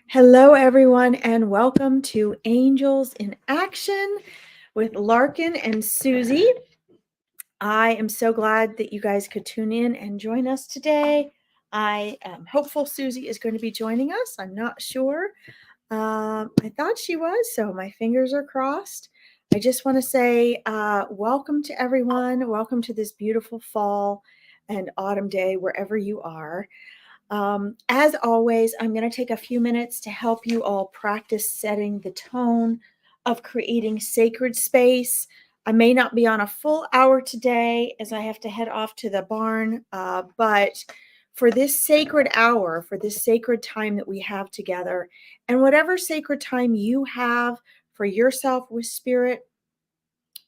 Hello, everyone, and welcome to Angels in Action with Larkin and Susie. I am so glad that you guys could tune in and join us today. I am hopeful Susie is going to be joining us. I'm not sure. I thought she was, so my fingers are crossed. I just want to say welcome to everyone. Welcome to this beautiful fall and autumn day, wherever you are. As always, I'm going to take a few minutes to help you all practice setting the tone of creating sacred space. I may not be on a full hour today as I have to head off to the barn, but for this sacred hour, for this sacred time that we have together, and whatever sacred time you have for yourself with spirit,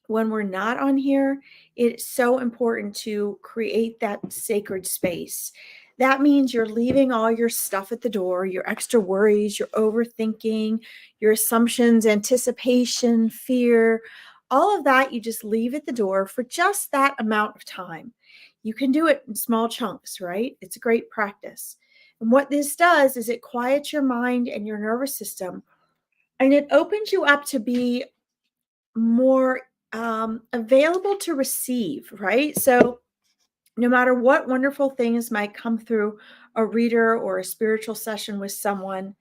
when we're not on here, it's so important to create that sacred space. That means you're leaving all your stuff at the door, your extra worries, your overthinking, your assumptions, anticipation, fear, all of that you just leave at the door for just that amount of time. You can do it in small chunks, right? It's a great practice. And what this does is it quiets your mind and your nervous system, and it opens you up to be more available to receive, right? So no matter what wonderful things might come through a reader or a spiritual session with someone,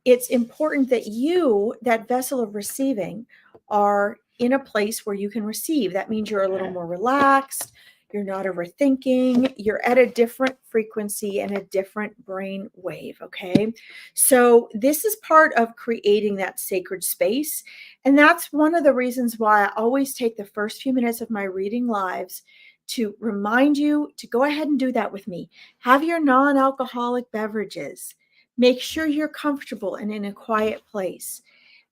it's important that you, that vessel of receiving, are in a place where you can receive. That means you're a little more relaxed, you're not overthinking, you're at a different frequency and a different brain wave, okay? So this is part of creating that sacred space. And that's one of the reasons why I always take the first few minutes of my reading lives to remind you to go ahead and do that with me. Have your non-alcoholic beverages. Make sure you're comfortable and in a quiet place.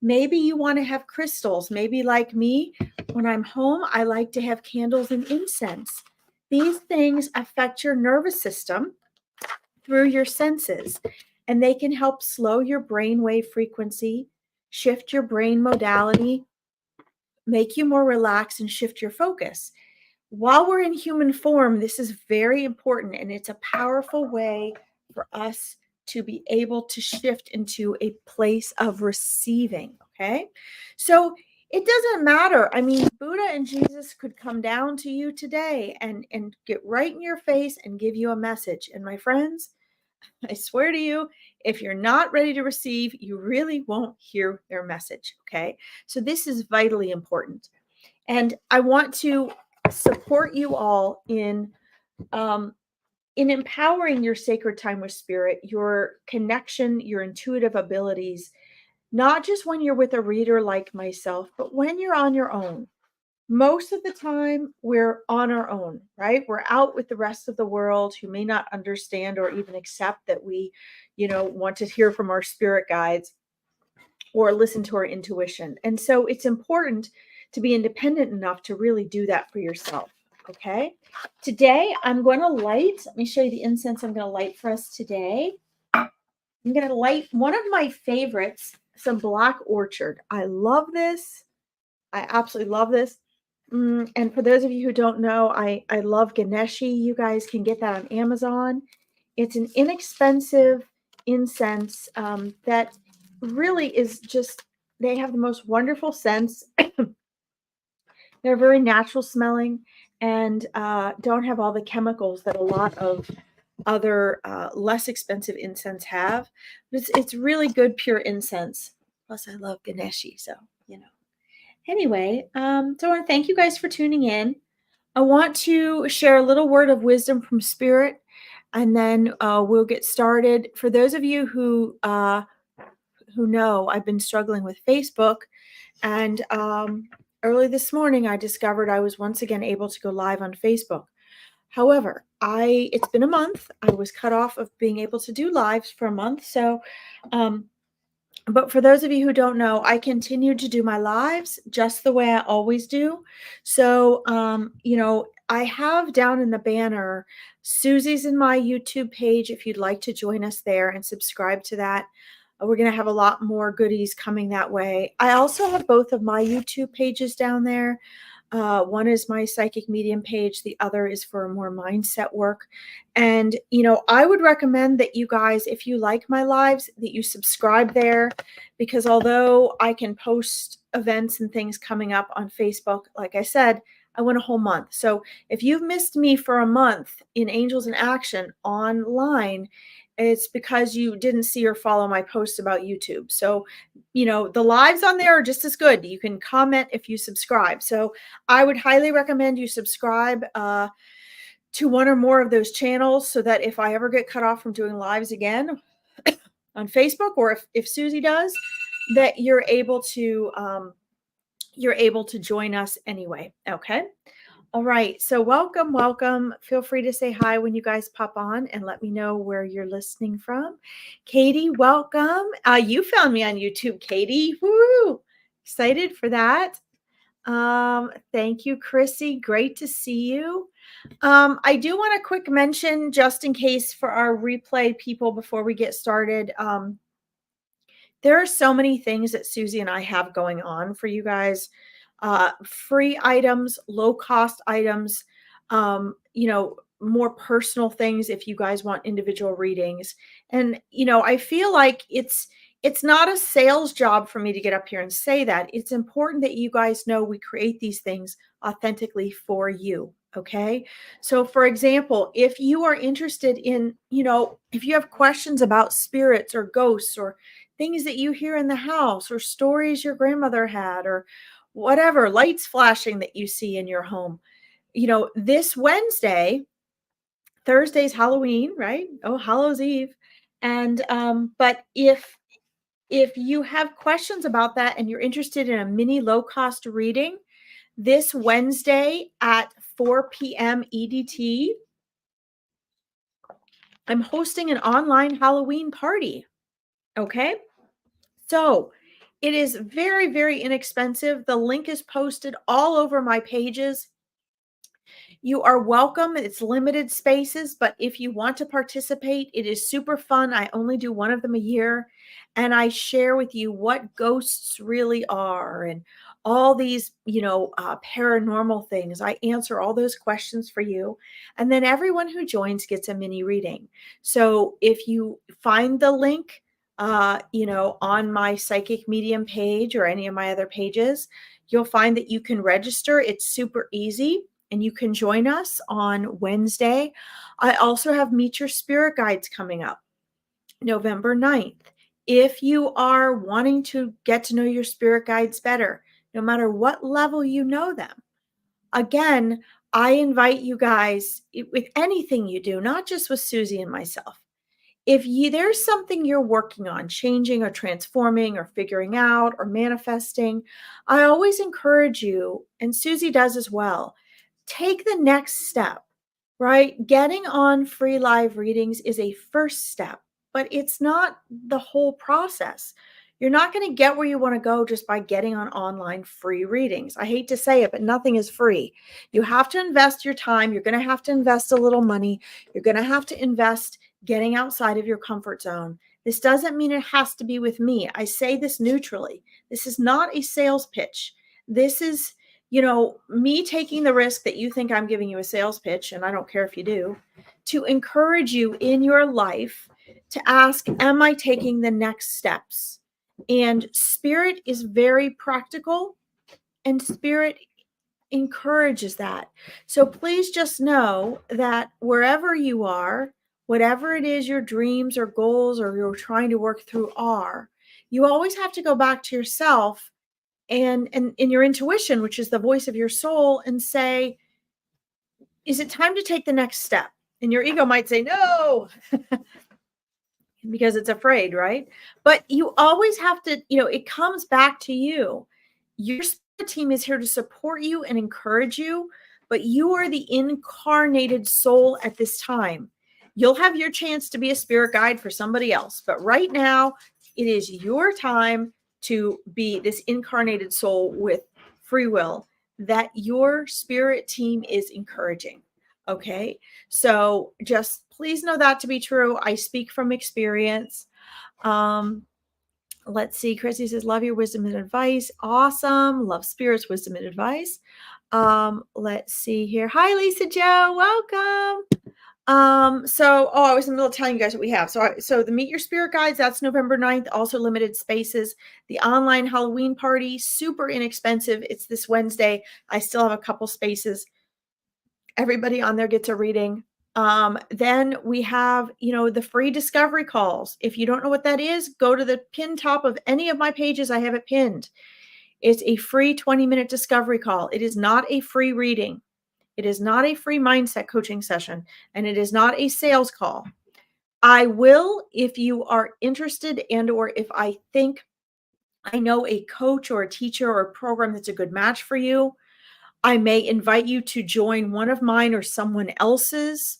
Maybe you want to have crystals. Maybe like me, when I'm home, I like to have candles and incense. These things affect your nervous system through your senses, and they can help slow your brainwave frequency, shift your brain modality, make you more relaxed, and shift your focus. While we're in human form, this is very important, and it's a powerful way for us to be able to shift into a place of receiving. Okay. So it doesn't matter. I mean, Buddha and Jesus could come down to you today and get right in your face and give you a message. And my friends, I swear to you, if you're not ready to receive, you really won't hear their message. Okay. So this is vitally important. And I want to support you all in empowering your sacred time with spirit, your connection, your intuitive abilities, not just when you're with a reader like myself, but when you're on your own. Most of the time, we're on our own, right? We're out with the rest of the world who may not understand or even accept that we, want to hear from our spirit guides or listen to our intuition. And so it's important to be independent enough to really do that for yourself. Okay. Today I'm going to light, let me show you the incense I'm going to light for us today. I'm going to light one of my favorites, some Black Orchard. I love this. I absolutely love this. And for those of you who don't know, I love Ganeshi. You guys can get that on Amazon. It's an inexpensive incense that really is just, they have the most wonderful scents. They're very natural smelling and don't have all the chemicals that a lot of other less expensive incense have. But it's really good, pure incense. Plus, I love Ganeshi, so, Anyway, so I want to thank you guys for tuning in. I want to share a little word of wisdom from Spirit, and then we'll get started. For those of you who know, I've been struggling with Facebook, and early this morning I discovered I was once again able to go live on Facebook. However, it's been a month. I was cut off of being able to do lives for a month, so but for those of you who don't know, I continue to do my lives just the way I always do. So, I have down in the banner, Susie's in my YouTube page, if you'd like to join us there and subscribe to that. We're going to have a lot more goodies coming that way. I also have both of my YouTube pages down there. One is my psychic medium page. The other is for more mindset work. And, I would recommend that you guys, if you like my lives, that you subscribe there, because although I can post events and things coming up on Facebook, like I said, I went a whole month. So if you've missed me for a month in Angels in Action online, it's because you didn't see or follow my posts about YouTube. So, the lives on there are just as good. You can comment if you subscribe. So I would highly recommend you subscribe to one or more of those channels, so that if I ever get cut off from doing lives again on Facebook, or if Susie does, that you're able to join us anyway. Okay. All right. So welcome, welcome. Feel free to say hi when you guys pop on and let me know where you're listening from. Katie, welcome. You found me on YouTube, Katie. Woo! Excited for that. Thank you, Chrissy. Great to see you. I do want a quick mention, just in case, for our replay people before we get started. There are so many things that Susie and I have going on for you guys. Free items, low cost items, more personal things if you guys want individual readings. And, I feel like it's not a sales job for me to get up here and say that. It's important that you guys know we create these things authentically for you. Okay. So for example, if you are interested in, if you have questions about spirits or ghosts or things that you hear in the house, or stories your grandmother had, or whatever, lights flashing that you see in your home, this Wednesday, Thursday's Halloween, right? Oh, Hallows Eve. And, but if you have questions about that and you're interested in a mini low cost reading, this Wednesday at 4 p.m. EDT, I'm hosting an online Halloween party. Okay. So it is very, very inexpensive. The link is posted all over my pages. You are welcome. It's limited spaces, but if you want to participate, it is super fun. I only do one of them a year, and I share with you what ghosts really are and all these, paranormal things. I answer all those questions for you. And then everyone who joins gets a mini reading. So if you find the link, on my psychic medium page or any of my other pages, you'll find that you can register. It's super easy, and you can join us on Wednesday. I also have Meet Your Spirit Guides coming up November 9th. If you are wanting to get to know your spirit guides better, no matter what level you know them, again, I invite you guys with anything you do, not just with Susie and myself. If there's something you're working on, changing or transforming or figuring out or manifesting, I always encourage you, and Susie does as well, take the next step, right? Getting on free live readings is a first step, but it's not the whole process. You're not going to get where you want to go just by getting on online free readings. I hate to say it, but nothing is free. You have to invest your time. You're going to have to invest a little money. You're going to have to invest getting outside of your comfort zone. This doesn't mean it has to be with me. I say this neutrally. This is not a sales pitch. This is, me taking the risk that you think I'm giving you a sales pitch, and I don't care if you do, to encourage you in your life to ask, am I taking the next steps? And spirit is very practical, and spirit encourages that. So please just know that wherever you are, whatever it is your dreams or goals or you're trying to work through are, you always have to go back to yourself and in your intuition, which is the voice of your soul, and say, is it time to take the next step? And your ego might say no, because it's afraid, right? But you always have to, it comes back to you. Your spirit team is here to support you and encourage you, but you are the incarnated soul at this time. You'll have your chance to be a spirit guide for somebody else, but right now it is your time to be this incarnated soul with free will that your spirit team is encouraging. Okay. So just please know that to be true. I speak from experience. Let's see. Chrissy says, love your wisdom and advice. Awesome. Love spirits, wisdom and advice. Let's see here. Hi, Lisa Joe. Welcome. I was in the middle of telling you guys what we have. So the Meet Your Spirit Guides, that's November 9th, also limited spaces. The online Halloween party, super inexpensive. It's this Wednesday. I still have a couple spaces. Everybody on there gets a reading. Then we have, the free discovery calls. If you don't know what that is, go to the pin top of any of my pages. I have it pinned. It's a free 20-minute discovery call. It is not a free reading. It is not a free mindset coaching session, and it is not a sales call. I will, if you are interested and or if I think I know a coach or a teacher or a program that's a good match for you, I may invite you to join one of mine or someone else's.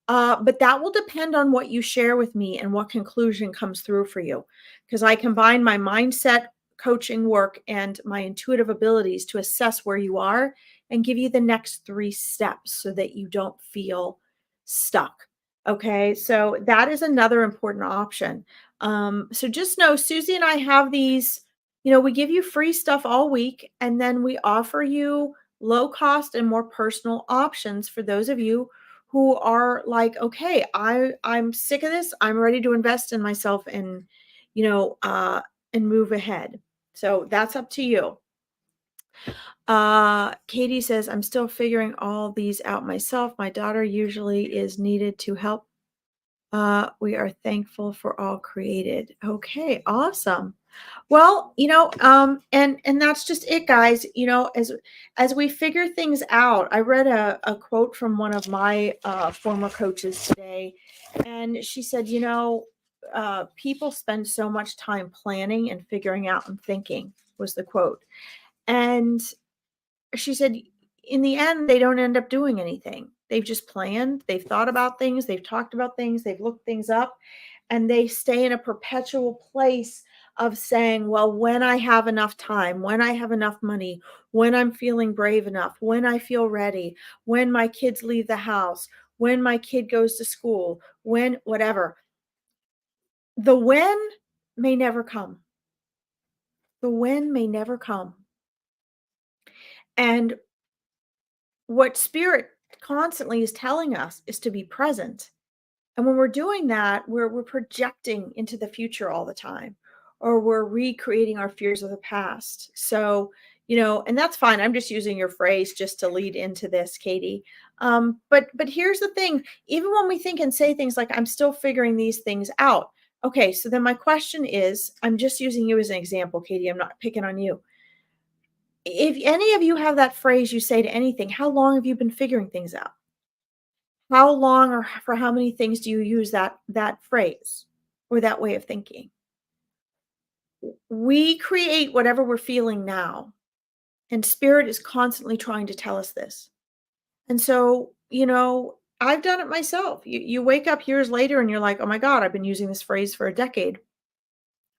But that will depend on what you share with me and what conclusion comes through for you. Because I combine my mindset coaching work and my intuitive abilities to assess where you are and give you the next 3 steps so that you don't feel stuck. Okay, so that is another important option. So just know Susie and I have these, we give you free stuff all week, and then we offer you low cost and more personal options for those of you who are like, okay, I'm sick of this. I'm ready to invest in myself and, and move ahead. So that's up to you. Katie says, I'm still figuring all these out myself. My daughter usually is needed to help. We are thankful for all created. Okay, awesome. Well, and that's just it, guys. As we figure things out, I read a quote from one of my former coaches today, and she said, people spend so much time planning and figuring out and thinking, was the quote. And she said, in the end, they don't end up doing anything. They've just planned, they've thought about things, they've talked about things, they've looked things up, and they stay in a perpetual place of saying, well, when I have enough time, when I have enough money, when I'm feeling brave enough, when I feel ready, when my kids leave the house, when my kid goes to school, when whatever. The when may never come. The when may never come. And what spirit constantly is telling us is to be present. And when we're doing that, we're projecting into the future all the time, or we're recreating our fears of the past. So, and that's fine. I'm just using your phrase just to lead into this, Katie. But here's the thing: even when we think and say things like "I'm still figuring these things out," okay. So then my question is, I'm just using you as an example, Katie. I'm not picking on you. If any of you have that phrase you say to anything, how long have you been figuring things out? How long or for how many things do you use that phrase or that way of thinking? We create whatever we're feeling now, and spirit is constantly trying to tell us this. And so, I've done it myself. You wake up years later and you're like, "Oh my god, I've been using this phrase for a decade,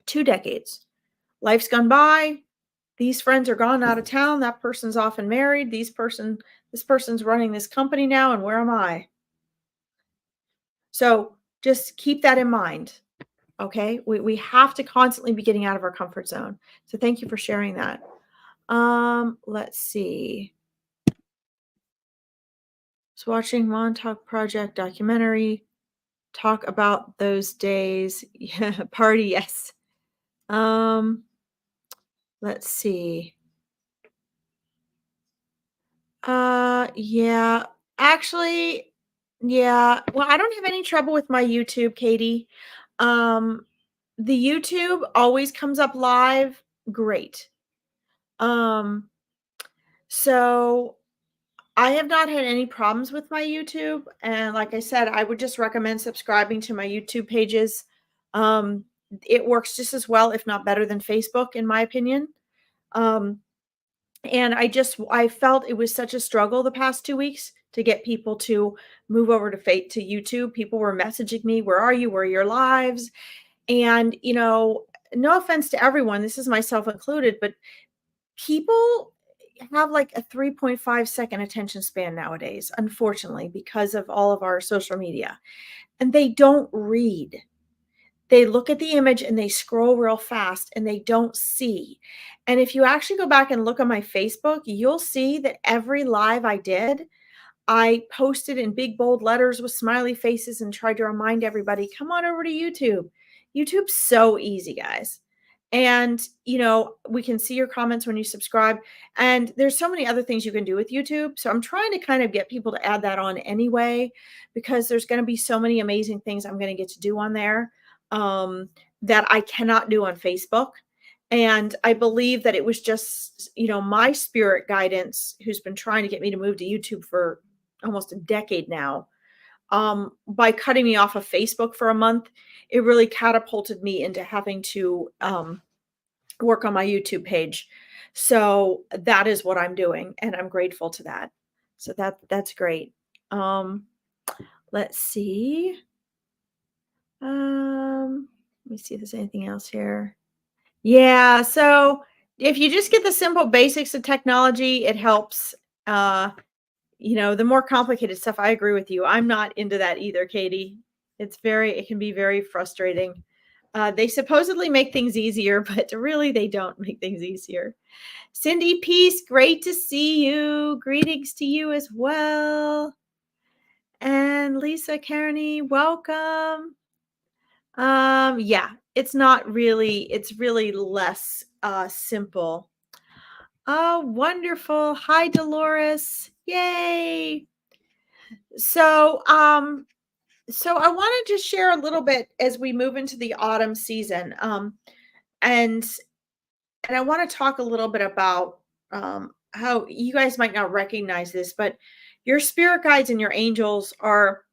2 decades. Life's gone by. These friends are gone out of town. That person's off and married. This person's running this company now, and where am I?" So, just keep that in mind. Okay, we have to constantly be getting out of our comfort zone. So thank you for sharing that. Let's see. So watching Montauk Project documentary, talk about those days. Yeah, party, yes. Let's see. Yeah. Actually, yeah. Well, I don't have any trouble with my YouTube, Katie. Um, the YouTube always comes up live. Great. Um, So I have not had any problems with my YouTube. And like I said, I would just recommend subscribing to my YouTube pages. Um, it works just as well, if not better than Facebook, in my opinion. Um, and I felt it was such a struggle the past 2 weeks to get people to move over to YouTube. People were messaging me, "Where are you? Where are your lives?" And, no offense to everyone, this is myself included, but people have like a 3.5-second attention span nowadays, unfortunately, because of all of our social media, and they don't read. they look at the image and they scroll real fast and they don't see. And if you actually go back and look on my Facebook, you'll see that every live I did, I posted in big bold letters with smiley faces and tried to remind everybody, come on over to YouTube. YouTube's so easy, guys. And, we can see your comments when you subscribe. And there's so many other things you can do with YouTube. So I'm trying to kind of get people to add that on anyway, because there's going to be so many amazing things I'm going to get to do on there that I cannot do on Facebook. And I believe that it was just, my spirit guidance who's been trying to get me to move to YouTube for almost a decade now. By cutting me off of Facebook for a month, it really catapulted me into having to work on my YouTube page. So that is what I'm doing, and I'm grateful to that. So that's great. Let's see. Let me see if there's anything else here. Yeah, so if you just get the simple basics of technology, it helps. The more complicated stuff, I agree with you. I'm not into that either, Katie. It can be very frustrating. They supposedly make things easier, but really they don't make things easier. Cindy Peace, great to see you. Greetings to you as well. And Lisa Kearney, welcome. Yeah, it's really less simple. Oh, wonderful. Hi, Dolores. Yay. So I wanted to share a little bit as we move into the autumn season. And I want to talk a little bit about how you guys might not recognize this, but your spirit guides and your angels are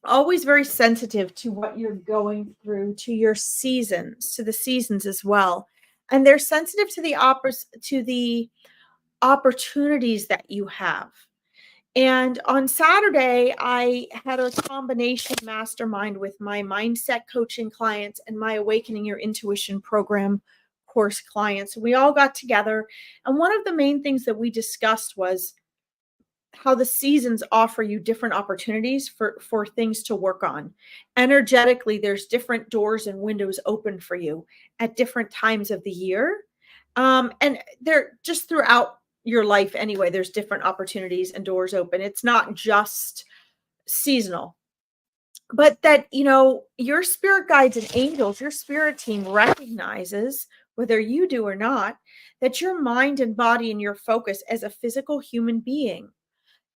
always very sensitive to what you're going through, to your seasons, to the seasons as well. And they're sensitive to the opportunities that you have. And on Saturday, I had a combination mastermind with my mindset coaching clients and my Awakening Your Intuition program course clients. We all got together. And one of the main things that we discussed was how the seasons offer you different opportunities for things to work on. Energetically, there's different doors and windows open for you at different times of the year. And they're just throughout your life anyway, there's different opportunities and doors open. It's not just seasonal. But that, your spirit guides and angels, your spirit team recognizes, whether you do or not, that your mind and body and your focus as a physical human being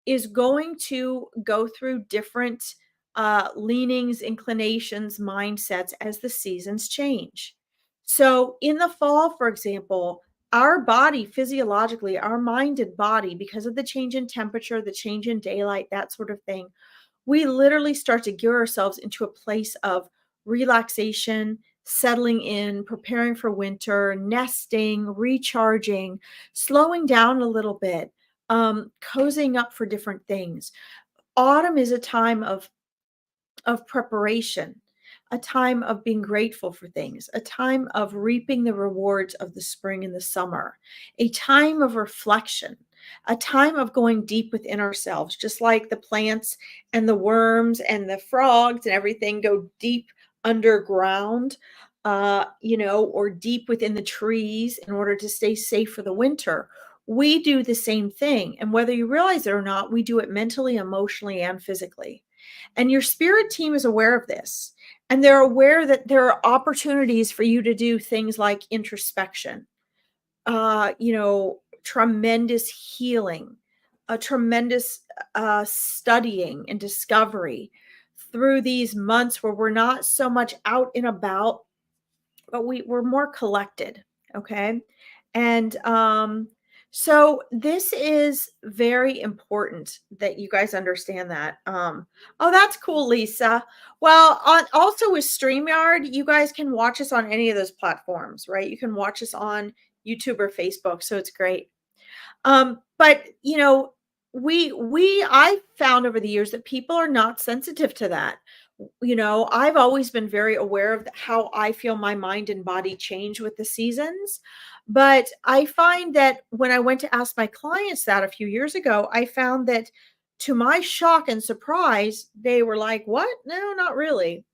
is going to go through different leanings, inclinations, mindsets as the seasons change. So in the fall, for example, our body physiologically, our mind and body, because of the change in temperature, the change in daylight, that sort of thing, we literally start to gear ourselves into a place of relaxation, settling in, preparing for winter, nesting, recharging, slowing down a little bit, cozying up for different things. Autumn is a time of preparation, a time of being grateful for things, a time of reaping the rewards of the spring and the summer, a time of reflection, a time of going deep within ourselves, just like the plants and the worms and the frogs and everything go deep underground, or deep within the trees in order to stay safe for the winter. We do the same thing. And whether you realize it or not, we do it mentally, emotionally, and physically. And your spirit team is aware of this. And they're aware that there are opportunities for you to do things like introspection, tremendous healing, a tremendous studying and discovery through these months where we're not so much out and about, but we're more collected. Okay. And so this is very important that you guys understand that. Oh, that's cool, Lisa. Well, also with StreamYard, you guys can watch us on any of those platforms, right? You can watch us on YouTube or Facebook, so it's great. But I found over the years that people are not sensitive to that. I've always been very aware of how I feel my mind and body change with the seasons. But I find that when I went to ask my clients that a few years ago, I found that to my shock and surprise, they were like, what? No, not really.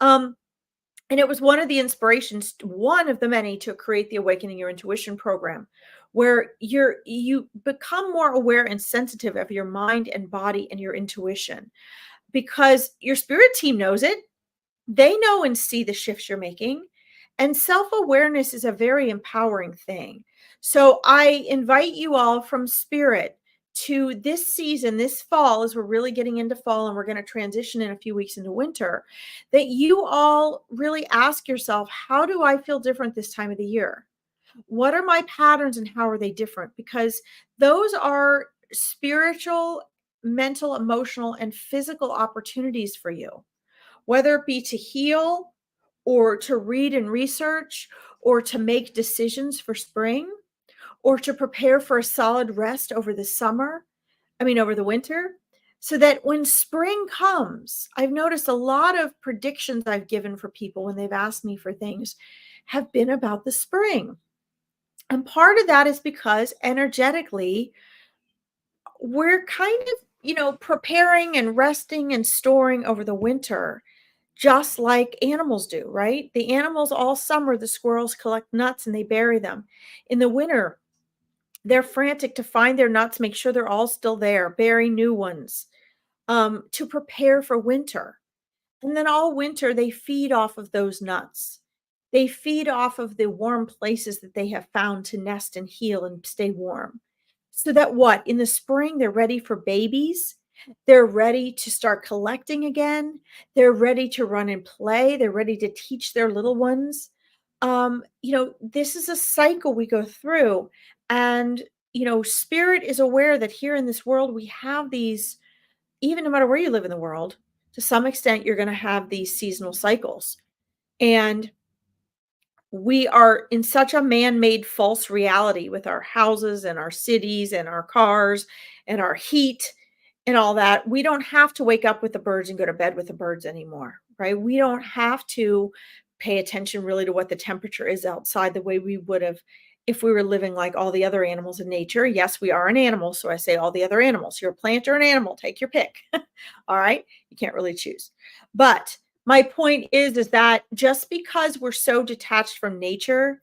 And And it was one of the inspirations, one of the many, to create the Awakening Your Intuition program, where you become more aware and sensitive of your mind and body and your intuition, because your spirit team knows it. They know and see the shifts you're making. And self awareness is a very empowering thing. So I invite you all from spirit to this season, this fall, as we're really getting into fall and we're going to transition in a few weeks into winter, that you all really ask yourself, how do I feel different this time of the year? What are my patterns and how are they different? Because those are spiritual, mental, emotional, and physical opportunities for you, whether it be to heal or to read and research or to make decisions for spring or to prepare for a solid rest over the summer, over the winter, so that when spring comes, I've noticed a lot of predictions I've given for people when they've asked me for things have been about the spring. And part of that is because energetically, we're kind of, preparing and resting and storing over the winter, just like animals do, right? The animals all summer, the squirrels collect nuts and they bury them. In the winter, they're frantic to find their nuts, make sure they're all still there, bury new ones, to prepare for winter. And then all winter, they feed off of those nuts. They feed off of the warm places that they have found to nest and heal and stay warm. So that what? In the spring, they're ready for babies. They're ready to start collecting again. They're ready to run and play. They're ready to teach their little ones. This is a cycle we go through. And, spirit is aware that here in this world, we have these, even no matter where you live in the world, to some extent, you're going to have these seasonal cycles. And we are in such a man-made false reality with our houses and our cities and our cars and our heat and all that. We don't have to wake up with the birds and go to bed with the birds anymore, right? We don't have to pay attention really to what the temperature is outside the way we would have if we were living like all the other animals in nature. Yes, we are an animal, so I say all the other animals. You're a plant or an animal, take your pick. All right? You can't really choose. But my point is that just because we're so detached from nature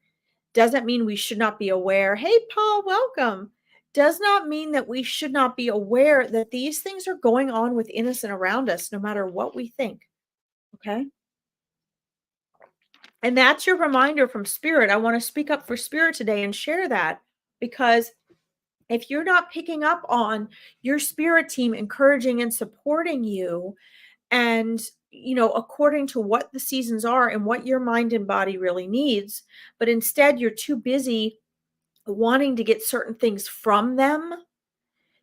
doesn't mean we should not be aware. Hey, Paul, welcome. Does not mean that we should not be aware that these things are going on within us and around us, no matter what we think. Okay. And that's your reminder from spirit. I want to speak up for spirit today and share that, because if you're not picking up on your spirit team encouraging and supporting you, and according to what the seasons are and what your mind and body really needs, but instead you're too busy wanting to get certain things from them,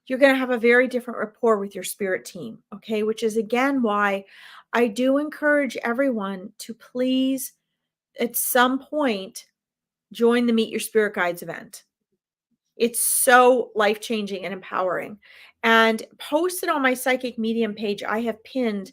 you're going to have a very different rapport with your spirit team. Okay, which is again why I do encourage everyone to please at some point join the Meet Your Spirit Guides event. It's so life-changing and empowering. And posted on my Psychic Medium page, I have pinned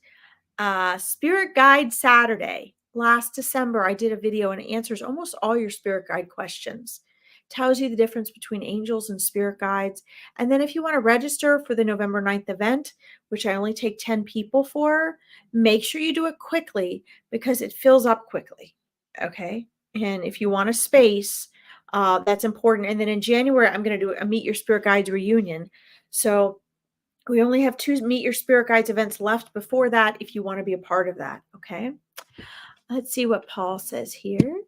Spirit Guide Saturday. Last December, I did a video and it answers almost all your spirit guide questions. Tells you the difference between angels and spirit guides. And then if you want to register for the November 9th event, which I only take 10 people for, make sure you do it quickly because it fills up quickly. Okay. And if you want a space, that's important. And then in January, I'm going to do a Meet Your Spirit Guides reunion. So we only have 2 Meet Your Spirit Guides events left before that if you want to be a part of that, okay? Let's see what Paul says here.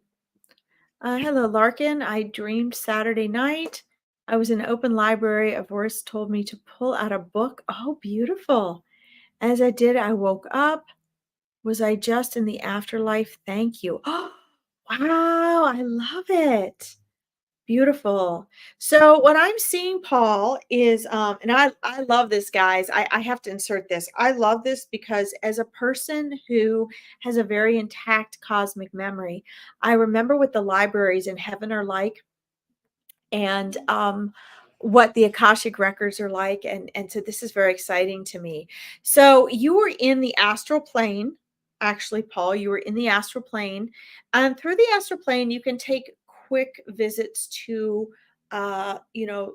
Hello, Larkin. I dreamed Saturday night. I was in an open library. A voice told me to pull out a book. Oh, beautiful. As I did, I woke up. Was I just in the afterlife? Thank you. Oh, wow. I love it. Beautiful. So what I'm seeing, Paul, is, and I love this, guys. I have to insert this. I love this because as a person who has a very intact cosmic memory, I remember what the libraries in heaven are like, and what the Akashic records are like. And so this is very exciting to me. So you were in the astral plane, actually, Paul, you were in the astral plane. And through the astral plane, you can take quick visits to,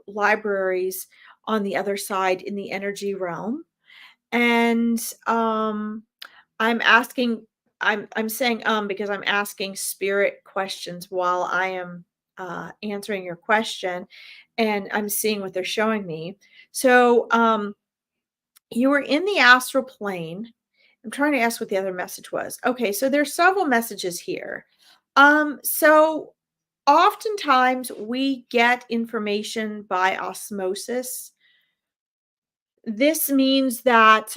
libraries on the other side in the energy realm. And I'm asking, I'm saying because I'm asking spirit questions while I am answering your question, and I'm seeing what they're showing me. So you were in the astral plane. I'm trying to ask what the other message was. Okay, so there's several messages here. So oftentimes we get information by osmosis. This means that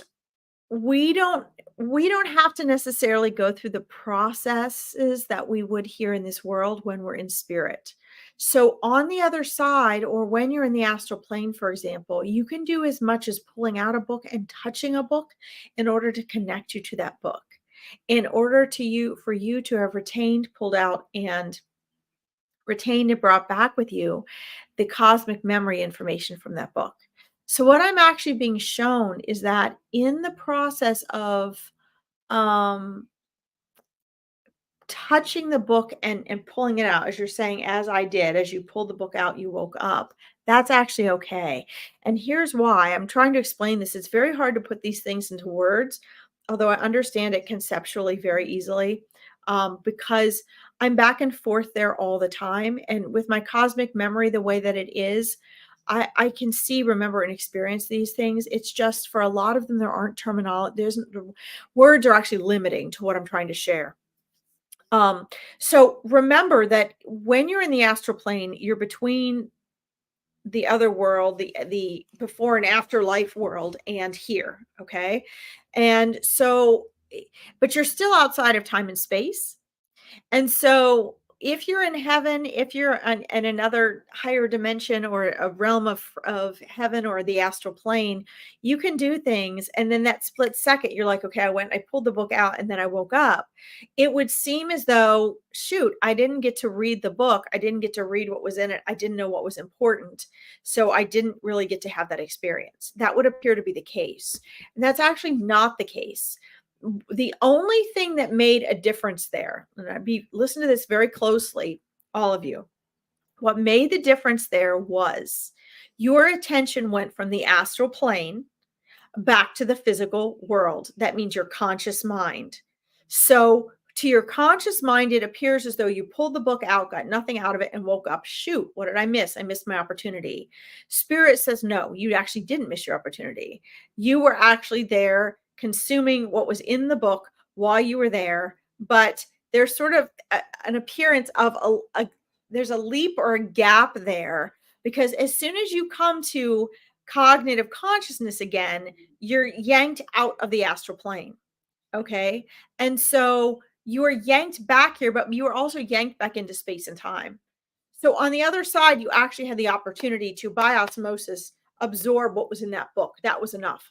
we don't we don't have to necessarily go through the processes that we would here in this world when we're in spirit. So on the other side, or when you're in the astral plane, for example, you can do as much as pulling out a book and touching a book in order to connect you to that book. In order to you for you to have retained, pulled out, and retained and brought back with you the cosmic memory information from that book. So what I'm actually being shown is that in the process of um, touching the book and pulling it out, as you're saying, as I did, as you pulled the book out, you woke up. That's actually okay. And here's why. I'm trying to explain this. It's very hard to put these things into words, although I understand it conceptually very easily, because I'm back and forth there all the time. And with my cosmic memory, the way that it is, I can see, remember, and experience these things. It's just for a lot of them, there aren't terminology. The words are actually limiting to what I'm trying to share. So remember that when you're in the astral plane, you're between the other world, the before and after life world, and here, okay? And so, but you're still outside of time and space. And so, if you're in heaven, if you're in another higher dimension or a realm of heaven or the astral plane, you can do things. And then that split second, you're like, okay, I pulled the book out and then I woke up. It would seem as though, shoot, I didn't get to read the book. I didn't get to read what was in it. I didn't know what was important. So I didn't really get to have that experience. That would appear to be the case. And that's actually not the case. The only thing that made a difference there, and listen to this very closely, all of you. What made the difference there was your attention went from the astral plane back to the physical world. That means your conscious mind. So to your conscious mind, it appears as though you pulled the book out, got nothing out of it, and woke up. Shoot, what did I miss? I missed my opportunity. Spirit says, no, you actually didn't miss your opportunity. You were actually there consuming what was in the book while you were there. But there's sort of an appearance of there's a leap or a gap there, because as soon as you come to cognitive consciousness again, you're yanked out of the astral plane. Okay. And so you are yanked back here, but you are also yanked back into space and time. So on the other side, you actually had the opportunity to, by osmosis, absorb what was in that book. That was enough.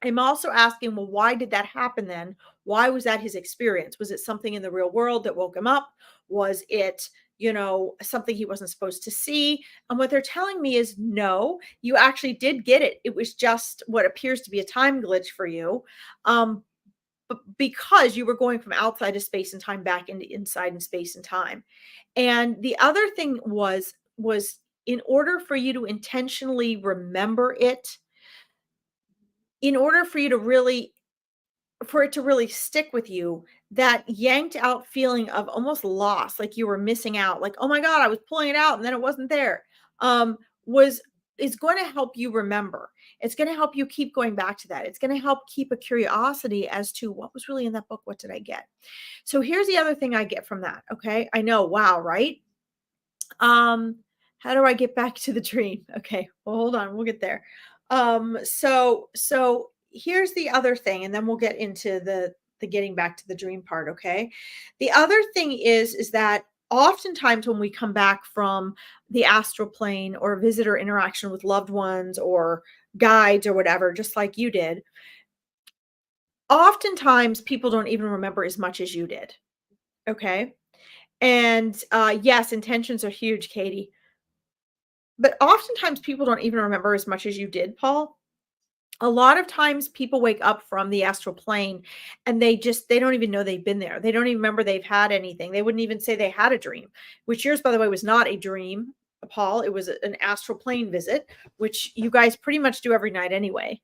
I'm also asking, well, why did that happen then? Why was that his experience? Was it something in the real world that woke him up? Was it, something he wasn't supposed to see? And what they're telling me is, no, you actually did get it. It was just what appears to be a time glitch for you. But because you were going from outside of space and time back into inside in space and time. And the other thing was in order for you to intentionally remember it, in order for you to really for it to really stick with you, that yanked out feeling of almost loss, like you were missing out, like, oh my God, I was pulling it out and then it wasn't there, was is going to help you remember. It's going to help you keep going back to that. It's going to help keep a curiosity as to what was really in that book. What did I get? So here's the other thing I get from that. Okay. I know. Wow. Right. Um, how do I get back to the dream? Okay, well, hold on, we'll get there. So here's the other thing, and then we'll get into the getting back to the dream part. Okay, the other thing is that oftentimes when we come back from the astral plane or visitor interaction with loved ones or guides or whatever, just like you did, oftentimes people don't even remember as much as you did. Okay. And yes, intentions are huge, Katie. But oftentimes people don't even remember as much as you did, Paul. A lot of times people wake up from the astral plane and they don't even know they've been there. They don't even remember they've had anything. They wouldn't even say they had a dream, which yours, by the way, was not a dream, Paul. It was an astral plane visit, which you guys pretty much do every night anyway.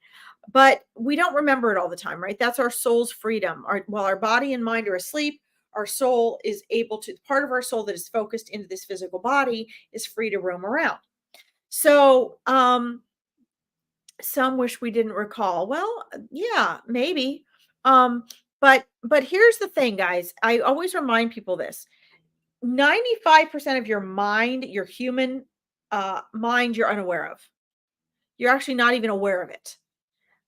but we don't remember it all the time, right? That's our soul's freedom. While our body and mind are asleep, our soul is able to, part of our soul that is focused into this physical body is free to roam around. So, some wish we didn't recall. Well, yeah, maybe. Um, but here's the thing, guys. I always remind people this. 95% of your mind, your human mind, you're unaware of. You're actually not even aware of it.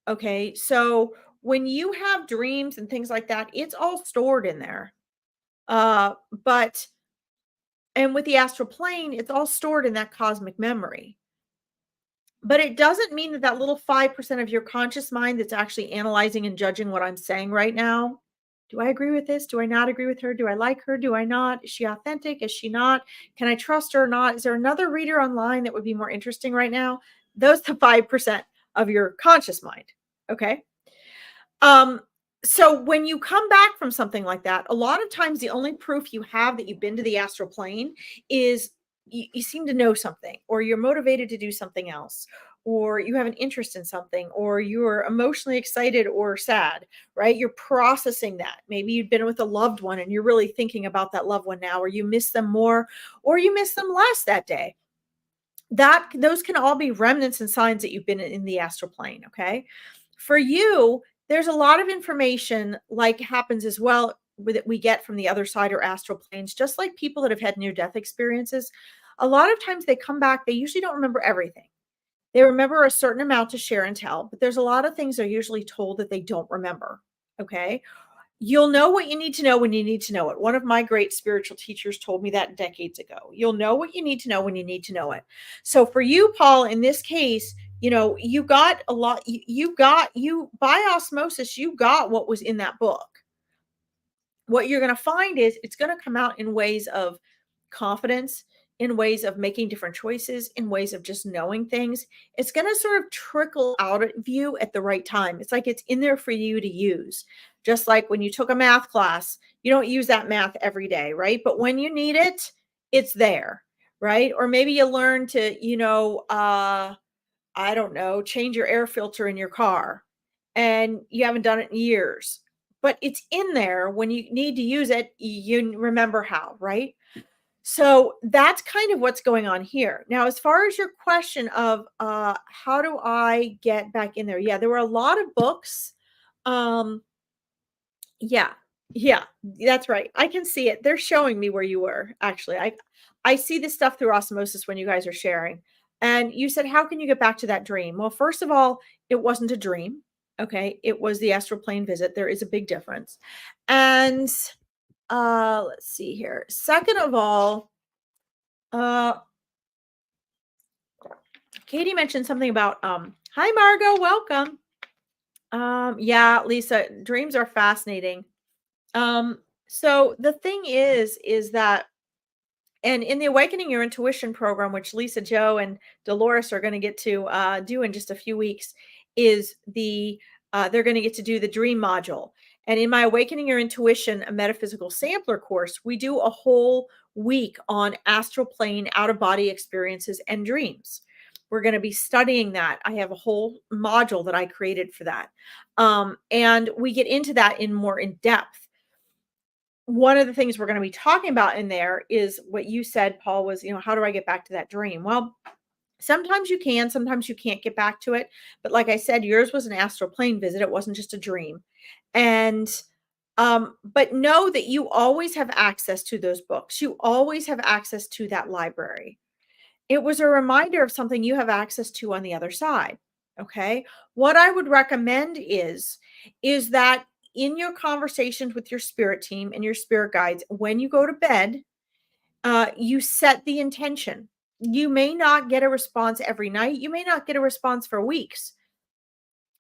Okay. So when you have dreams and things like that, it's all stored in there. But and with the astral plane, it's all stored in that cosmic memory. But it doesn't mean that that little 5% of your conscious mind that's actually analyzing and judging what I'm saying right now. Do I agree with this? Do I not agree with her? Do I like her? Do I not? Is she authentic? Is she not? Can I trust her or not? Is there another reader online that would be more interesting right now? Those the 5% of your conscious mind. Okay. Um, so when you come back from something like that, a lot of times the only proof you have that you've been to the astral plane is you seem to know something, or you're motivated to do something else, or you have an interest in something, or you're emotionally excited or sad, right? You're processing that. Maybe you've been with a loved one and you're really thinking about that loved one now, or you miss them more, or you miss them less that day. That those can all be remnants and signs that you've been in the astral plane. Okay. For you, there's a lot of information like happens as well that we get from the other side or astral planes, just like people that have had near death experiences. A lot of times they come back, they usually don't remember everything. They remember a certain amount to share and tell, but there's a lot of things they're usually told that they don't remember. Okay. You'll know what you need to know when you need to know it. One of my great spiritual teachers told me that decades ago. You'll know what you need to know when you need to know it. So for you, Paul, in this case, you got a lot, you by osmosis, you got what was in that book. What you're going to find is it's going to come out in ways of confidence, in ways of making different choices, in ways of just knowing things. It's going to sort of trickle out of you at the right time. It's like it's in there for you to use. Just like when you took a math class, you don't use that math every day, right? But when you need it, it's there, right? Or maybe you learn to, I don't know, change your air filter in your car and you haven't done it in years, but it's in there. When you need to use it, you remember how, right? So that's kind of what's going on here. Now, as far as your question of how do I get back in there? Yeah, there were a lot of books. Um, yeah, yeah, that's right. I can see it. They're showing me where you were actually. I see this stuff through osmosis when you guys are sharing. And you said, how can you get back to that dream? Well, first of all, it wasn't a dream. Okay. It was the astral plane visit. There is a big difference. And let's see here. Second of all, uh Katie mentioned something about hi Margot, welcome. Yeah, Lisa, dreams are fascinating. So the thing is that, and in the Awakening Your Intuition program, which Lisa Joe and Dolores are going to get to do in just a few weeks, is they're going to get to do the dream module. And in my Awakening Your Intuition, a metaphysical sampler course, we do a whole week on astral plane, out of body experiences, and dreams. We're going to be studying that. I have a whole module that I created for that. And we get into that more in depth. One of the things we're going to be talking about in there is what you said, Paul, was, how do I get back to that dream? Well, sometimes you can, sometimes you can't get back to it. But like I said, yours was an astral plane visit. It wasn't just a dream. And, but know that you always have access to those books. You always have access to that library. It was a reminder of something you have access to on the other side. Okay. What I would recommend is that in your conversations with your spirit team and your spirit guides, when you go to bed, you set the intention. You may not get a response every night. You may not get a response for weeks,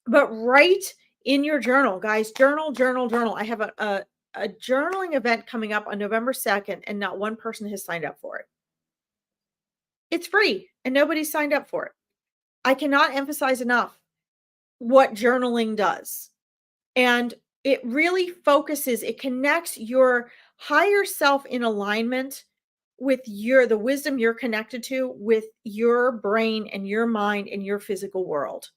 but write in your journal, guys, journal, journal, journal. I have a journaling event coming up on November 2nd, and not one person has signed up for it. It's free and nobody's signed up for it. I cannot emphasize enough what journaling does. And it really focuses, it connects your higher self in alignment with the wisdom you're connected to with your brain and your mind and your physical world.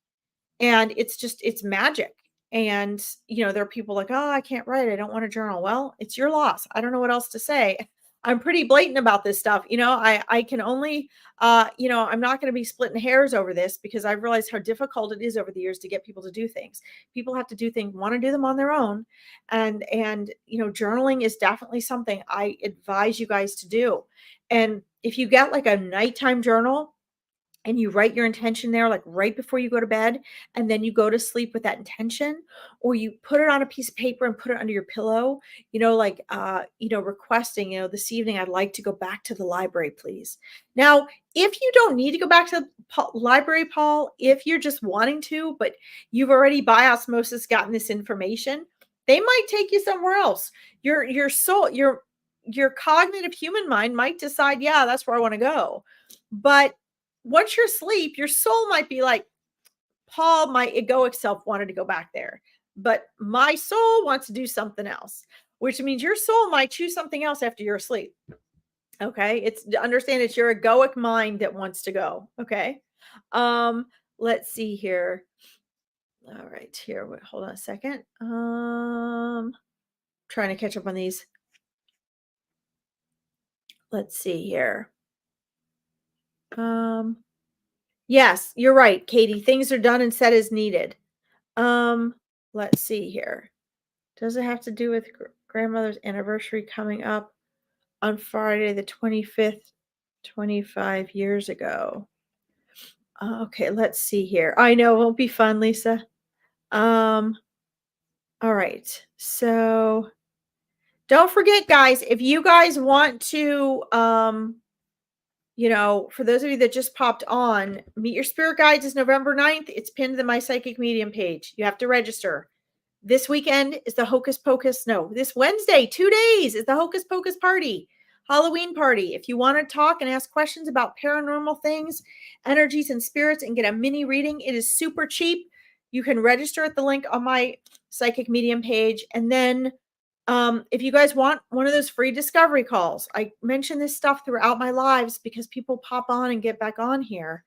And it's magic. And, there are people like, "Oh, I can't write. I don't want to journal." Well, it's your loss. I don't know what else to say. I'm pretty blatant about this stuff. I can only, I'm not going to be splitting hairs over this because I've realized how difficult it is over the years to get people to do things. People have to do things, want to do them on their own. And journaling is definitely something I advise you guys to do. And if you get like a nighttime journal, and you write your intention there like right before you go to bed, and then you go to sleep with that intention, or you put it on a piece of paper and put it under your pillow, like requesting, this evening I'd like to go back to the library, please. Now, if you don't need to go back to the library, Paul, if you're just wanting to, but you've already by osmosis gotten this information, they might take you somewhere else. Your soul, your cognitive human mind might decide, yeah, that's where I want to go. But once you're asleep, your soul might be like, Paul, my egoic self wanted to go back there, but my soul wants to do something else, which means your soul might choose something else after you're asleep. Okay. Understand it's your egoic mind that wants to go. Okay. Let's see here. All right. Here, wait, hold on a second. Trying to catch up on these. Let's see here. Yes, you're right, Katie. Things are done and said as needed. Let's see here. Does it have to do with grandmother's anniversary coming up on Friday the 25th, 25 years ago? Okay, let's see here. I know it won't be fun, Lisa. All right. So don't forget, guys, if you guys want to for those of you that just popped on, Meet Your Spirit Guides is November 9th. It's pinned to the My Psychic Medium page. You have to register. This weekend is the Hocus Pocus. No, this Wednesday, 2 days, is the Hocus Pocus party, Halloween party. If you want to talk and ask questions about paranormal things, energies, and spirits and get a mini reading, it is super cheap. You can register at the link on my Psychic Medium page. And then if you guys want one of those free discovery calls, I mention this stuff throughout my lives because people pop on and get back on here.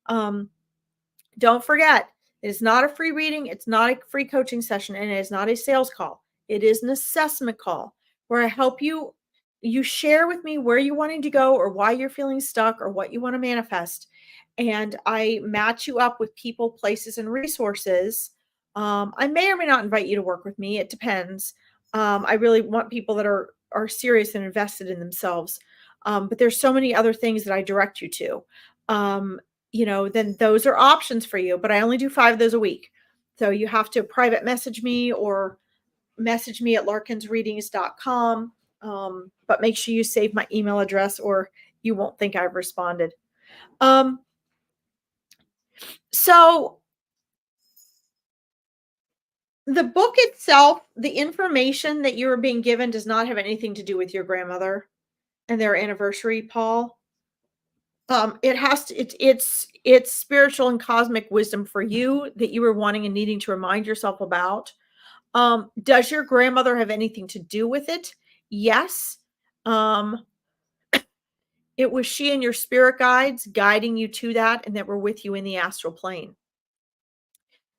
Don't forget, it is not a free reading. It's not a free coaching session, and it is not a sales call. It is an assessment call where I help you. You share with me where you're wanting to go or why you're feeling stuck or what you want to manifest. And I match you up with people, places, and resources. I may or may not invite you to work with me. It depends. I really want people that are serious and invested in themselves. But there's so many other things that I direct you to. Then those are options for you. But I only do 5 of those a week. So you have to private message me or message me at larkinsreadings.com. But make sure you save my email address or you won't think I've responded. So the book itself, the information that you are being given does not have anything to do with your grandmother and their anniversary, Paul. It has to, it's spiritual and cosmic wisdom for you that you were wanting and needing to remind yourself about. Does your grandmother have anything to do with it? Yes. It was she and your spirit guides guiding you to that and that were with you in the astral plane.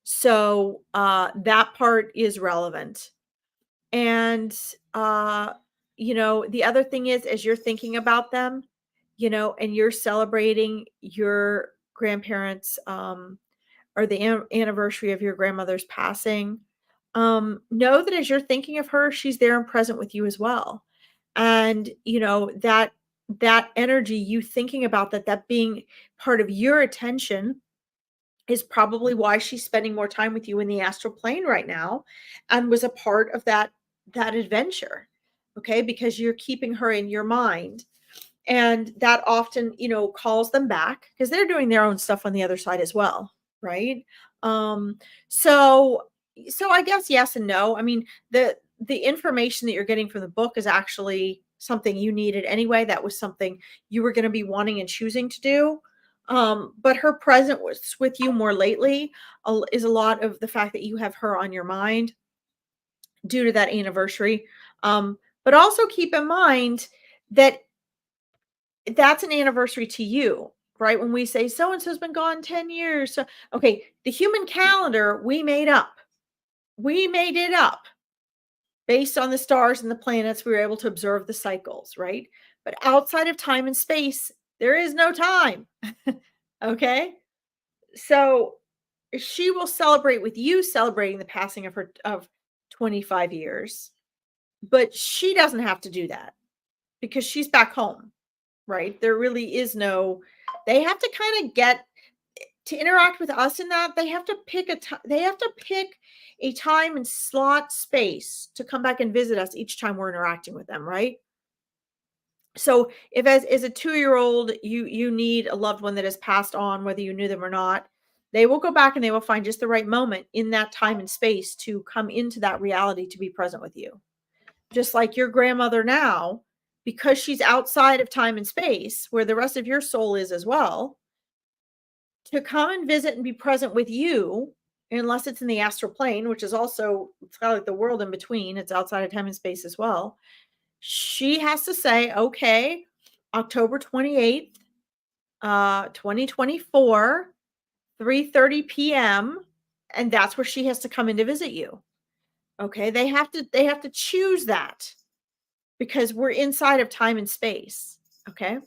So that part is relevant. And the other thing is, as you're thinking about them, and you're celebrating your grandparents or the anniversary of your grandmother's passing, know that as you're thinking of her, she's there and present with you as well. And that energy, you thinking about that being part of your attention is probably why she's spending more time with you in the astral plane right now and was a part of that adventure. Okay, because you're keeping her in your mind. And that often, calls them back because they're doing their own stuff on the other side as well, right? Um, so I guess yes and no. I mean, the information that you're getting from the book is actually something you needed anyway. That was something you were going to be wanting and choosing to do. But her presence with you more lately is a lot of the fact that you have her on your mind due to that anniversary. But also keep in mind that that's an anniversary to you, right? When we say so and so's been gone 10 years. So, okay, the human calendar we made up. We made it up based on the stars and the planets. We were able to observe the cycles, right? But outside of time and space, there is no time. Okay? So she will celebrate with you celebrating the passing of her of 25 years, but she doesn't have to do that because she's back home, right? There really is no, they have to kind of get to interact with us in that they have to pick they have to pick a time and slot space to come back and visit us each time we're interacting with them, right? So if as a 2-year-old you need a loved one that has passed on, whether you knew them or not, they will go back and they will find just the right moment in that time and space to come into that reality to be present with you. Just like your grandmother now, because she's outside of time and space where the rest of your soul is as well, to come and visit and be present with you, unless it's in the astral plane, which is also, it's kind of like the world in between, it's outside of time and space as well. She has to say, okay, October 28th, 2024, 3:30 p.m. And that's where she has to come in to visit you. Okay. They have to choose that because we're inside of time and space. Okay.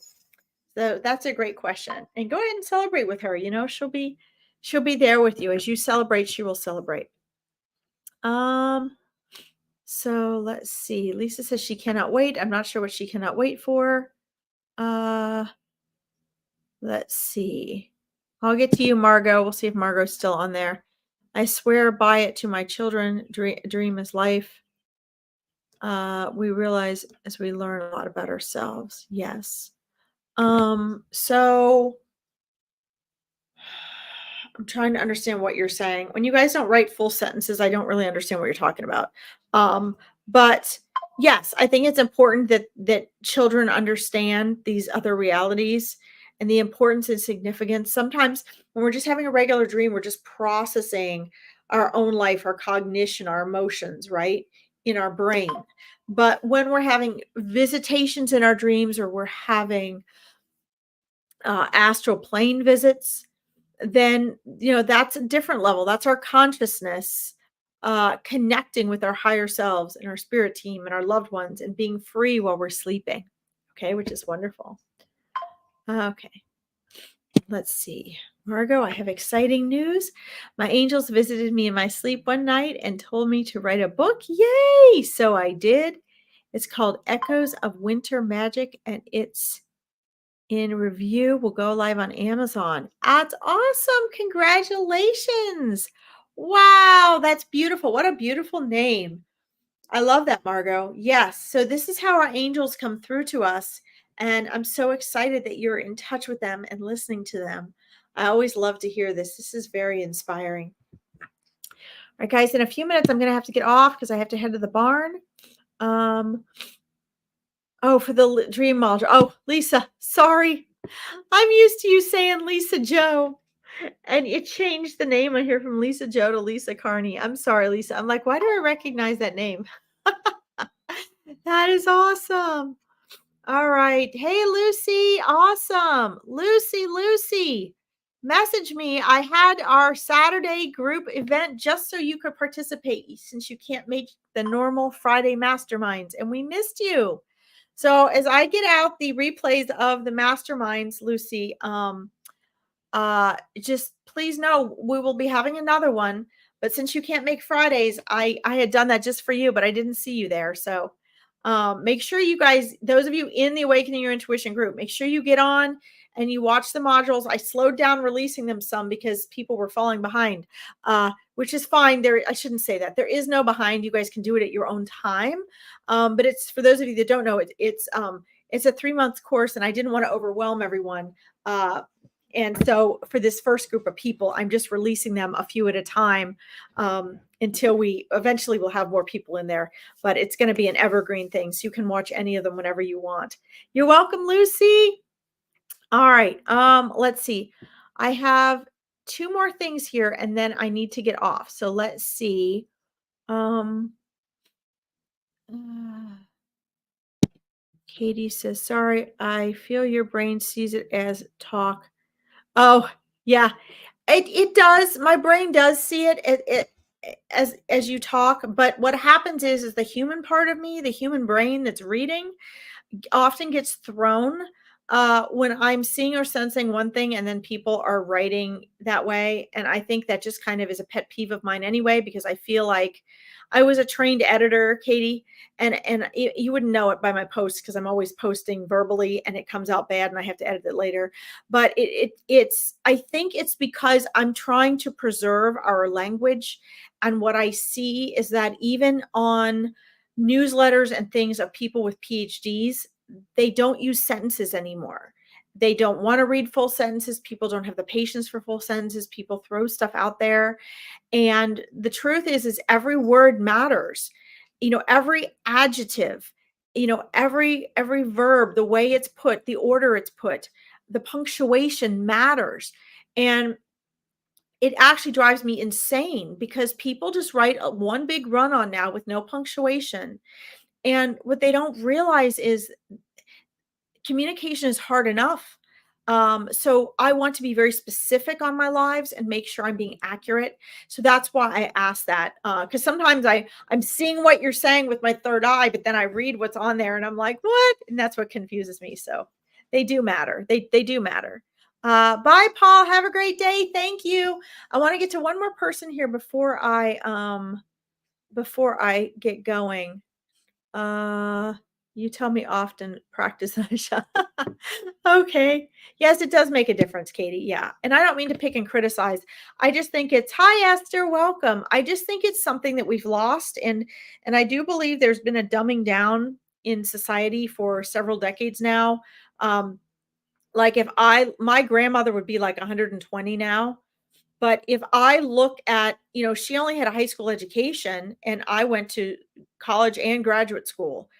So that's a great question. And go ahead and celebrate with her. She'll be there with you. As you celebrate, she will celebrate. Um, so let's see. Lisa says she cannot wait. I'm not sure what she cannot wait for. Uh let's see. I'll get to you, Margot. We'll see if Margot's still on there. I swear by it to my children. Dream is life. We realize as we learn a lot about ourselves. Yes. So I'm trying to understand what you're saying. When you guys don't write full sentences, I don't really understand what you're talking about. But yes, I think it's important that children understand these other realities and the importance and significance. Sometimes when we're just having a regular dream, we're just processing our own life, our cognition, our emotions, right? In our brain. But when we're having visitations in our dreams or we're having astral plane visits, then that's a different level. That's our consciousness connecting with our higher selves and our spirit team and our loved ones and being free while we're sleeping. Okay, which is wonderful. Okay, let's see. Margot, I have exciting news. My angels visited me in my sleep one night and told me to write a book. Yay! So I did. It's called Echoes of Winter Magic, and it's in review. Will go live on Amazon. That's awesome. Congratulations. Wow, that's beautiful. What a beautiful name. I love that, Margot. Yes. So this is how our angels come through to us. And I'm so excited that you're in touch with them and listening to them. I always love to hear this. This is very inspiring. All right, guys, in a few minutes, I'm going to have to get off because I have to head to the barn. For the dream module. Oh, Lisa, sorry. I'm used to you saying Lisa Joe, and it changed the name on here from Lisa Joe to Lisa Carney. I'm sorry, Lisa. I'm like, why do I recognize that name? That is awesome. All right. Hey, Lucy. Awesome. Lucy. Message me. I had our Saturday group event just so you could participate since you can't make the normal Friday masterminds, and we missed you. So as I get out the replays of the masterminds, Lucy, just please know we will be having another one. But since you can't make Fridays, I had done that just for you, but I didn't see you there. So make sure you guys, those of you in the Awakening Your Intuition group, make sure you get on and you watch the modules. I slowed down releasing them some because people were falling behind, which is fine. I shouldn't say that. There is no behind. You guys can do it at your own time. But it's for those of you that don't know, it's a 3-month course, and I didn't want to overwhelm everyone. And so for this first group of people, I'm just releasing them a few at a time until we eventually will have more people in there. But it's going to be an evergreen thing, so you can watch any of them whenever you want. You're welcome, Lucy. All right. Let's see. I have 2 more things here, and then I need to get off. So let's see. Katie says, sorry, I feel your brain sees it as talk Oh, yeah. It does. My brain does see it as you talk, but what happens is the human part of me, the human brain that's reading, often gets thrown when I'm seeing or sensing one thing and then people are writing that way. And I think that just kind of is a pet peeve of mine anyway, because I feel like I was a trained editor, Katie, and you wouldn't know it by my posts because I'm always posting verbally and it comes out bad and I have to edit it later. But it's I think it's because I'm trying to preserve our language. And what I see is that even on newsletters and things of people with PhDs, they don't use sentences anymore. They don't want to read full sentences. People don't have the patience for full sentences. People throw stuff out there. And the truth is every word matters. Every adjective, every verb, the way it's put, the order it's put, the punctuation matters. And it actually drives me insane because people just write one big run on now with no punctuation. And what they don't realize is communication is hard enough. So I want to be very specific on my lives and make sure I'm being accurate. So that's why I ask that. Because sometimes I'm seeing what you're saying with my third eye, but then I read what's on there and I'm like, what? And that's what confuses me. So they do matter. They do matter. Bye, Paul. Have a great day. Thank you. I want to get to one more person here before I get going. Uh, you tell me often practice on a shot. Okay. Yes, it does make a difference, Katie. Yeah. And I don't mean to pick and criticize. I just think it's hi Esther, welcome. I just think it's something that we've lost and I do believe there's been a dumbing down in society for several decades now. Like if my grandmother would be like 120 now, but if I look at, she only had a high school education and I went to college and graduate school.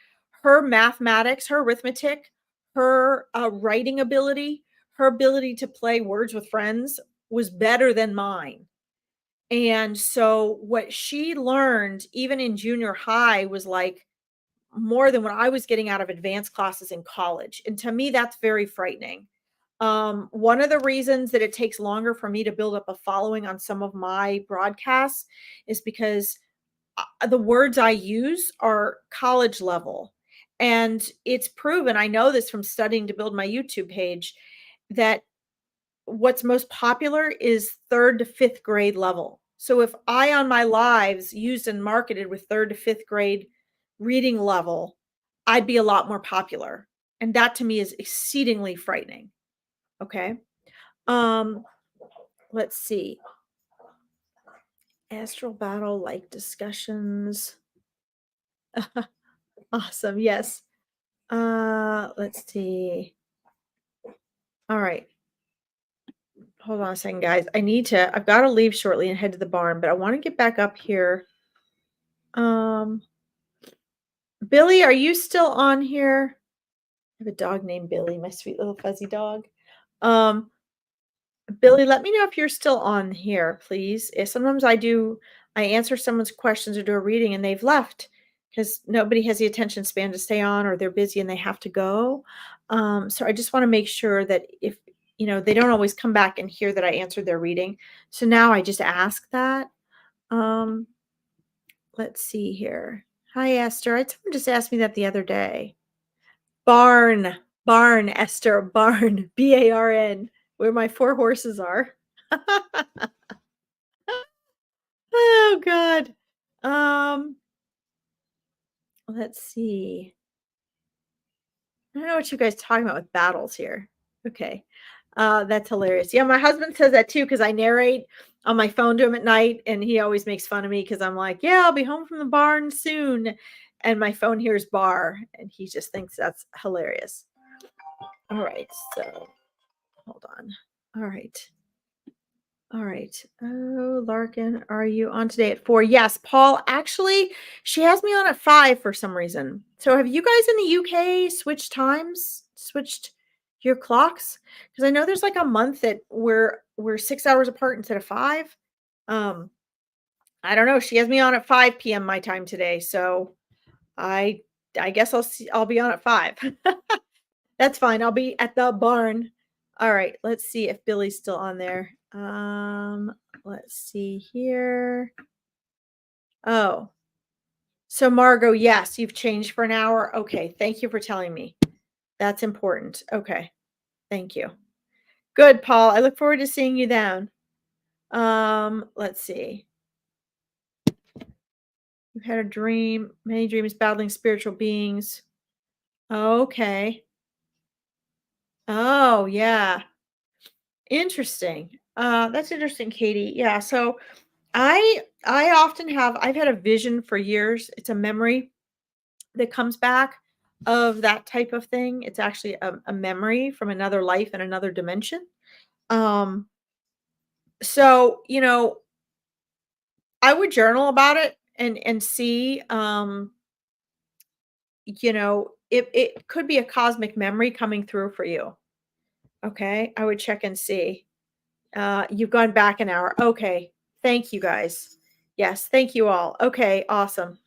Her mathematics, her arithmetic, her writing ability, her ability to play words with friends was better than mine. And so what she learned, even in junior high, was like more than what I was getting out of advanced classes in college. And to me, that's very frightening. One of the reasons that it takes longer for me to build up a following on some of my broadcasts is because the words I use are college level. And it's proven, I know this from studying to build my YouTube page, that what's most popular is third to fifth grade level. So if I on my lives used and marketed with third to fifth grade reading level, I'd be a lot more popular. And that to me is exceedingly frightening. Okay. Um, let's see. Astral battle like discussions. Awesome. Yes. Let's see. All right. Hold on a second, guys. I've got to leave shortly and head to the barn, but I want to get back up here. Um, Billy, are you still on here? I have a dog named Billy, my sweet little fuzzy dog. Um, Billy, let me know if you're still on here, please. Sometimes I answer someone's questions or do a reading and they've left because nobody has the attention span to stay on or they're busy and they have to go. So I just want to make sure that if, they don't always come back and hear that I answered their reading. So now I just ask that. Um, let's see here. Hi, Esther. Someone just asked me that the other day. Barn, Esther, barn, BARN, where my 4 horses are. Oh god. Um, let's see. I don't know what you guys talking about with battles here. Okay. That's hilarious. Yeah, my husband says that too because I narrate on my phone to him at night, and he always makes fun of me because I'm like, "Yeah, I'll be home from the barn soon," and my phone hears bar, and he just thinks that's hilarious. All right, so hold on. All right. All right. Oh, Larkin, are you on today at 4? Yes, Paul. Actually, she has me on at 5 for some reason. So have you guys in the UK switched times? Switched your clocks? Because I know there's like a month that we're 6 hours apart instead of 5. Um, I don't know. She has me on at 5 p.m. my time today. So I I guess I'll be on at 5. That's fine. I'll be at the barn. All right, let's see if Billy's still on there. Let's see here. Oh, so Margot, yes, you've changed for an hour. Okay, thank you for telling me. That's important. Okay, thank you. Good, Paul. I look forward to seeing you then. Let's see. You've had a dream, many dreams battling spiritual beings. Okay. Oh, yeah. Interesting. That's interesting, Katie. Yeah, so I often I've had a vision for years. It's a memory that comes back of that type of thing. It's actually a memory from another life and another dimension. Um, so, I would journal about it and see, it could be a cosmic memory coming through for you. Okay. I would check and see. You've gone back an hour. Okay. Thank you guys. Yes. Thank you all. Okay. Awesome.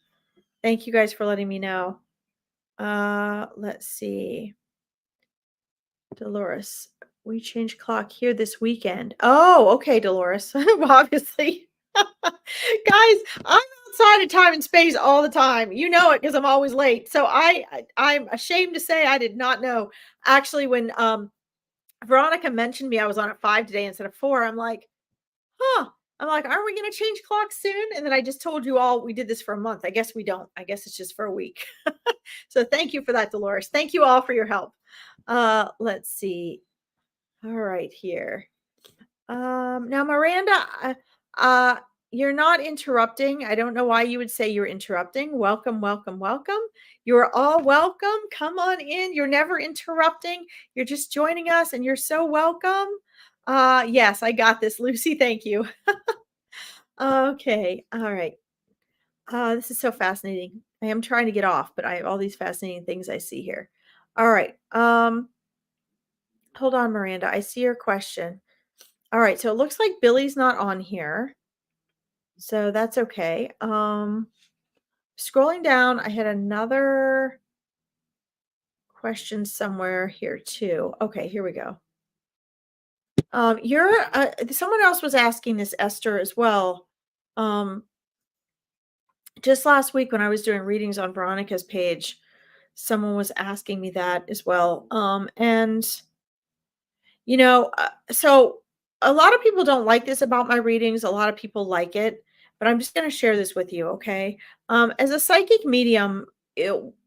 Thank you guys for letting me know. Let's see. Dolores, we changed clock here this weekend. Oh, okay, Dolores. Obviously. Guys, I'm outside of time and space all the time. You know it because I'm always late. So I'm ashamed to say I did not know. Actually, when Veronica mentioned me, I was on at 5 today instead of 4. I'm like, huh. I'm like, aren't we gonna change clocks soon? And then I just told you all we did this for a month. I guess we don't. I guess it's just for a week. So thank you for that, Dolores. Thank you all for your help. Let's see. All right, here. Now Miranda, uh, you're not interrupting. I don't know why you would say you're interrupting. Welcome, welcome, welcome. You're all welcome. Come on in. You're never interrupting. You're just joining us and you're so welcome. Yes, I got this, Lucy. Thank you. Okay. All right. This is so fascinating. I am trying to get off, but I have all these fascinating things I see here. All right. Hold on, Miranda. I see your question. All right. So it looks like Billy's not on here. So that's okay. Scrolling down, I had another question somewhere here too. Okay, here we go. You're someone else was asking this, Esther, as well. Um, just last week when I was doing readings on Veronica's page, someone was asking me that as well. And so a lot of people don't like this about my readings. A lot of people like it, but I'm just going to share this with you, okay? As a psychic medium,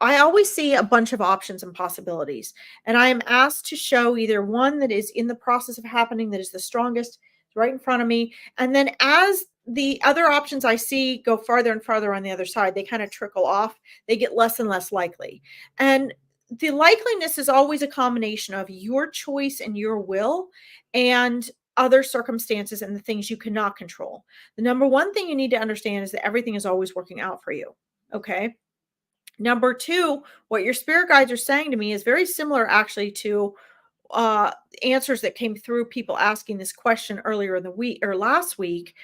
I always see a bunch of options and possibilities, and I am asked to show either one that is in the process of happening, that is the strongest, right in front of me, and then as the other options I see go farther and farther on the other side, they kind of trickle off. They get less and less likely, and the likeliness is always a combination of your choice and your will and other circumstances and the things you cannot control. The number one thing you need to understand is that everything is always working out for you. Okay. Number two, what your spirit guides are saying to me is very similar actually to uh answers that came through people asking this question earlier in the week or last week,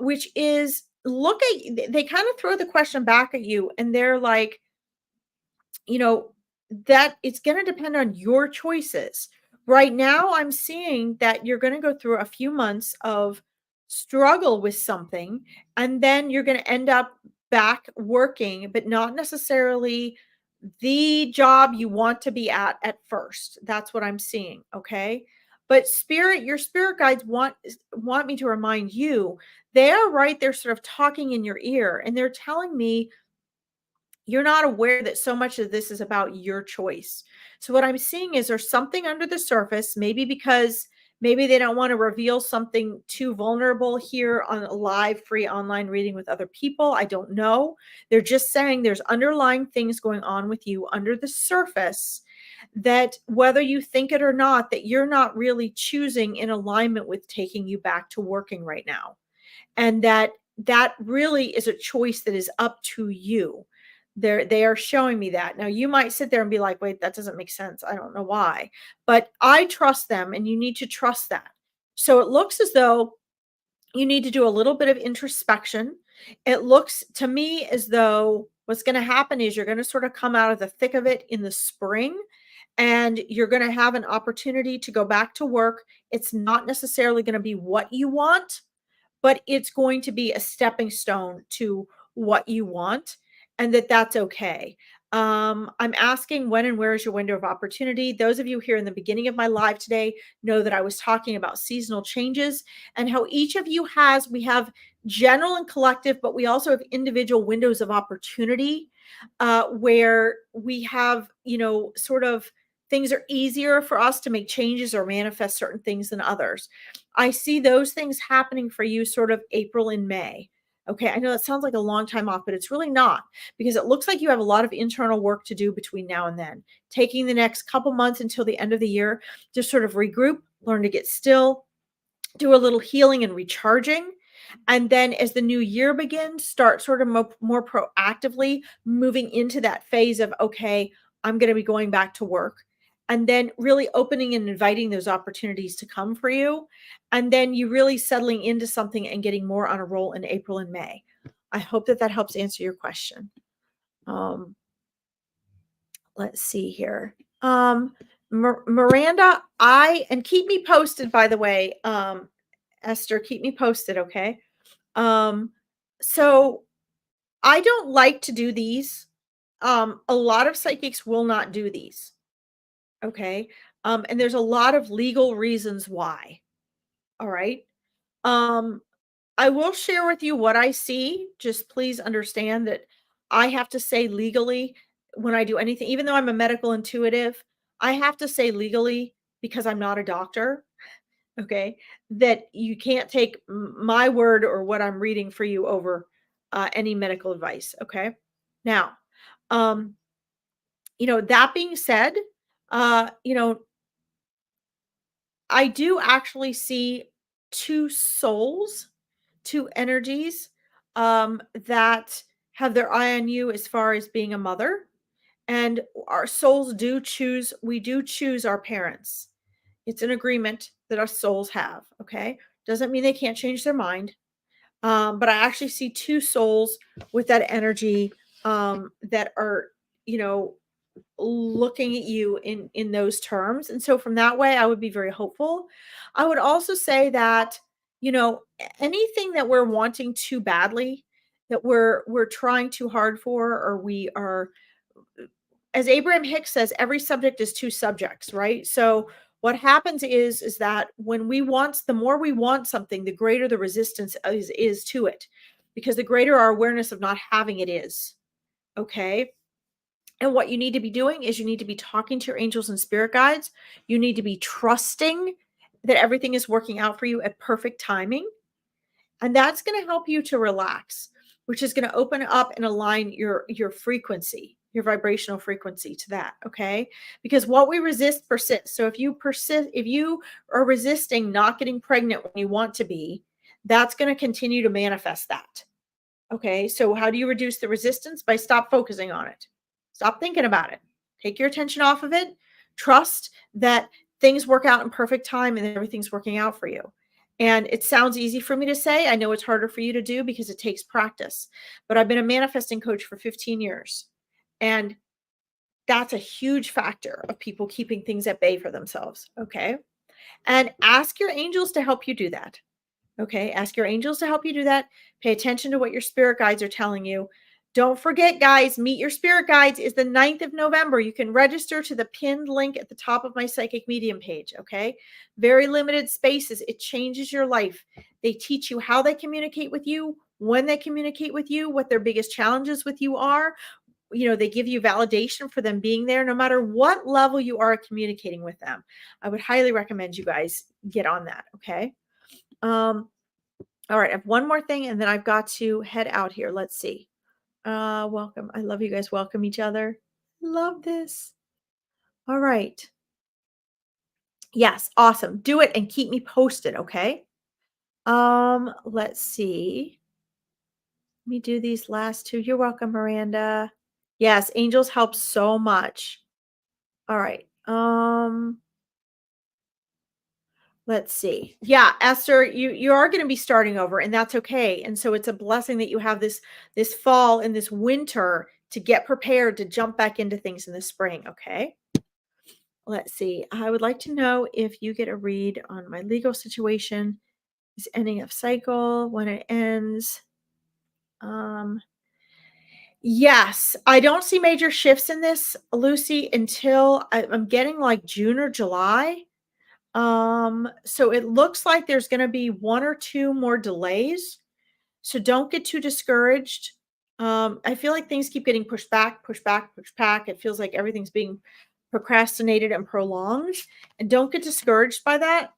which is they kind of throw the question back at you and they're like, you know, that it's going to depend on your choices. Right now, I'm seeing that you're going to go through a few months of struggle with something, and then you're going to end up back working, but not necessarily the job you want to be at first. That's what I'm seeing. Okay. But your spirit guides want me to remind you, they are right there sort of talking in your ear, and they're telling me you're not aware that so much of this is about your choice. So what I'm seeing is there's something under the surface, maybe because maybe they don't want to reveal something too vulnerable here on a live free online reading with other people. I don't know. They're just saying there's underlying things going on with you under the surface that whether you think it or not, that you're not really choosing in alignment with taking you back to working right now. And that really is a choice that is up to you. They are showing me that. Now you might sit there and be like, wait, that doesn't make sense. I don't know why. But I trust them and you need to trust that. So it looks as though you need to do a little bit of introspection. It looks to me as though what's going to happen is you're going to sort of come out of the thick of it in the spring. and you're going to have an opportunity to go back to work. It's not necessarily going to be what you want, but it's going to be a stepping stone to what you want, and that's okay. I'm asking when and where is your window of opportunity? Those of you here in the beginning of my live today know that I was talking about seasonal changes and how each of you we have general and collective, but we also have individual windows of opportunity where we have, sort of things are easier for us to make changes or manifest certain things than others. I see those things happening for you sort of April and May. Okay, I know that sounds like a long time off, but it's really not, because it looks like you have a lot of internal work to do between now and then. Taking the next couple months until the end of the year to sort of regroup, learn to get still, do a little healing and recharging. And then as the new year begins, start sort of more proactively moving into that phase of, okay, I'm going to be going back to work. And then really opening and inviting those opportunities to come for you. And then you really settling into something and getting more on a roll in April and May. I hope that helps answer your question. Let's see here. Miranda, and keep me posted, by the way, Esther, keep me posted. Okay. So I don't like to do these. A lot of psychics will not do these. Okay. And there's a lot of legal reasons why. All right. Um, I will share with you what I see. Just please understand that I have to say legally when I do anything, even though I'm a medical intuitive, I have to say legally, because I'm not a doctor. Okay, that you can't take my word or what I'm reading for you over any medical advice. Okay, now, um, that being said, uh, you know, I do actually see two souls, two energies that have their eye on you as far as being a mother. And our souls we do choose our parents. It's an agreement that our souls have. Okay. Doesn't mean they can't change their mind. But I actually see two souls with that energy that are, you know, looking at you in those terms. And so from that way, I would be very hopeful. I would also say that, anything that we're wanting too badly, that we're trying too hard for, or we are, as Abraham Hicks says, every subject is two subjects, right? So what happens is that when the more we want something, the greater the resistance is to it, because the greater our awareness of not having it is. Okay. And what you need to be doing is you need to be talking to your angels and spirit guides. You need to be trusting that everything is working out for you at perfect timing. And that's going to help you to relax, which is going to open up and align your frequency, your vibrational frequency to that. Okay. Because what we resist persists. So if you are resisting not getting pregnant when you want to be, that's going to continue to manifest that. Okay. So how do you reduce the resistance? By stop focusing on it. Stop thinking about it. Take your attention off of it. Trust that things work out in perfect time and everything's working out for you. And it sounds easy for me to say. I know it's harder for you to do because it takes practice. But I've been a manifesting coach for 15 years. And that's a huge factor of people keeping things at bay for themselves. Okay. And ask your angels to help you do that. Okay. Ask your angels to help you do that. Pay attention to what your spirit guides are telling you. Don't forget, guys, Meet Your Spirit Guides is the 9th of November. You can register to the pinned link at the top of my Psychic Medium page, okay? Very limited spaces. It changes your life. They teach you how they communicate with you, when they communicate with you, what their biggest challenges with you are. They give you validation for them being there no matter what level you are communicating with them. I would highly recommend you guys get on that, okay? All right, I have one more thing and then I've got to head out here. Let's see. Welcome. I love you guys. Welcome each other. Love this. All right. Yes, awesome. Do it and keep me posted, okay? Let's see. Let me do these last two. You're welcome, Miranda. Yes, angels help so much. All right. Let's see. Yeah, Esther, you are going to be starting over, and that's okay. And so it's a blessing that you have this fall and this winter to get prepared to jump back into things in the spring. Okay. Let's see. I would like to know if you get a read on my legal situation. Is ending of cycle when it ends. Um, yes, I don't see major shifts in this, Lucy, until I'm getting like June or July. So it looks like there's going to be one or two more delays. So don't get too discouraged. I feel like things keep getting pushed back, pushed back, pushed back. It feels like everything's being procrastinated and prolonged. And don't get discouraged by that.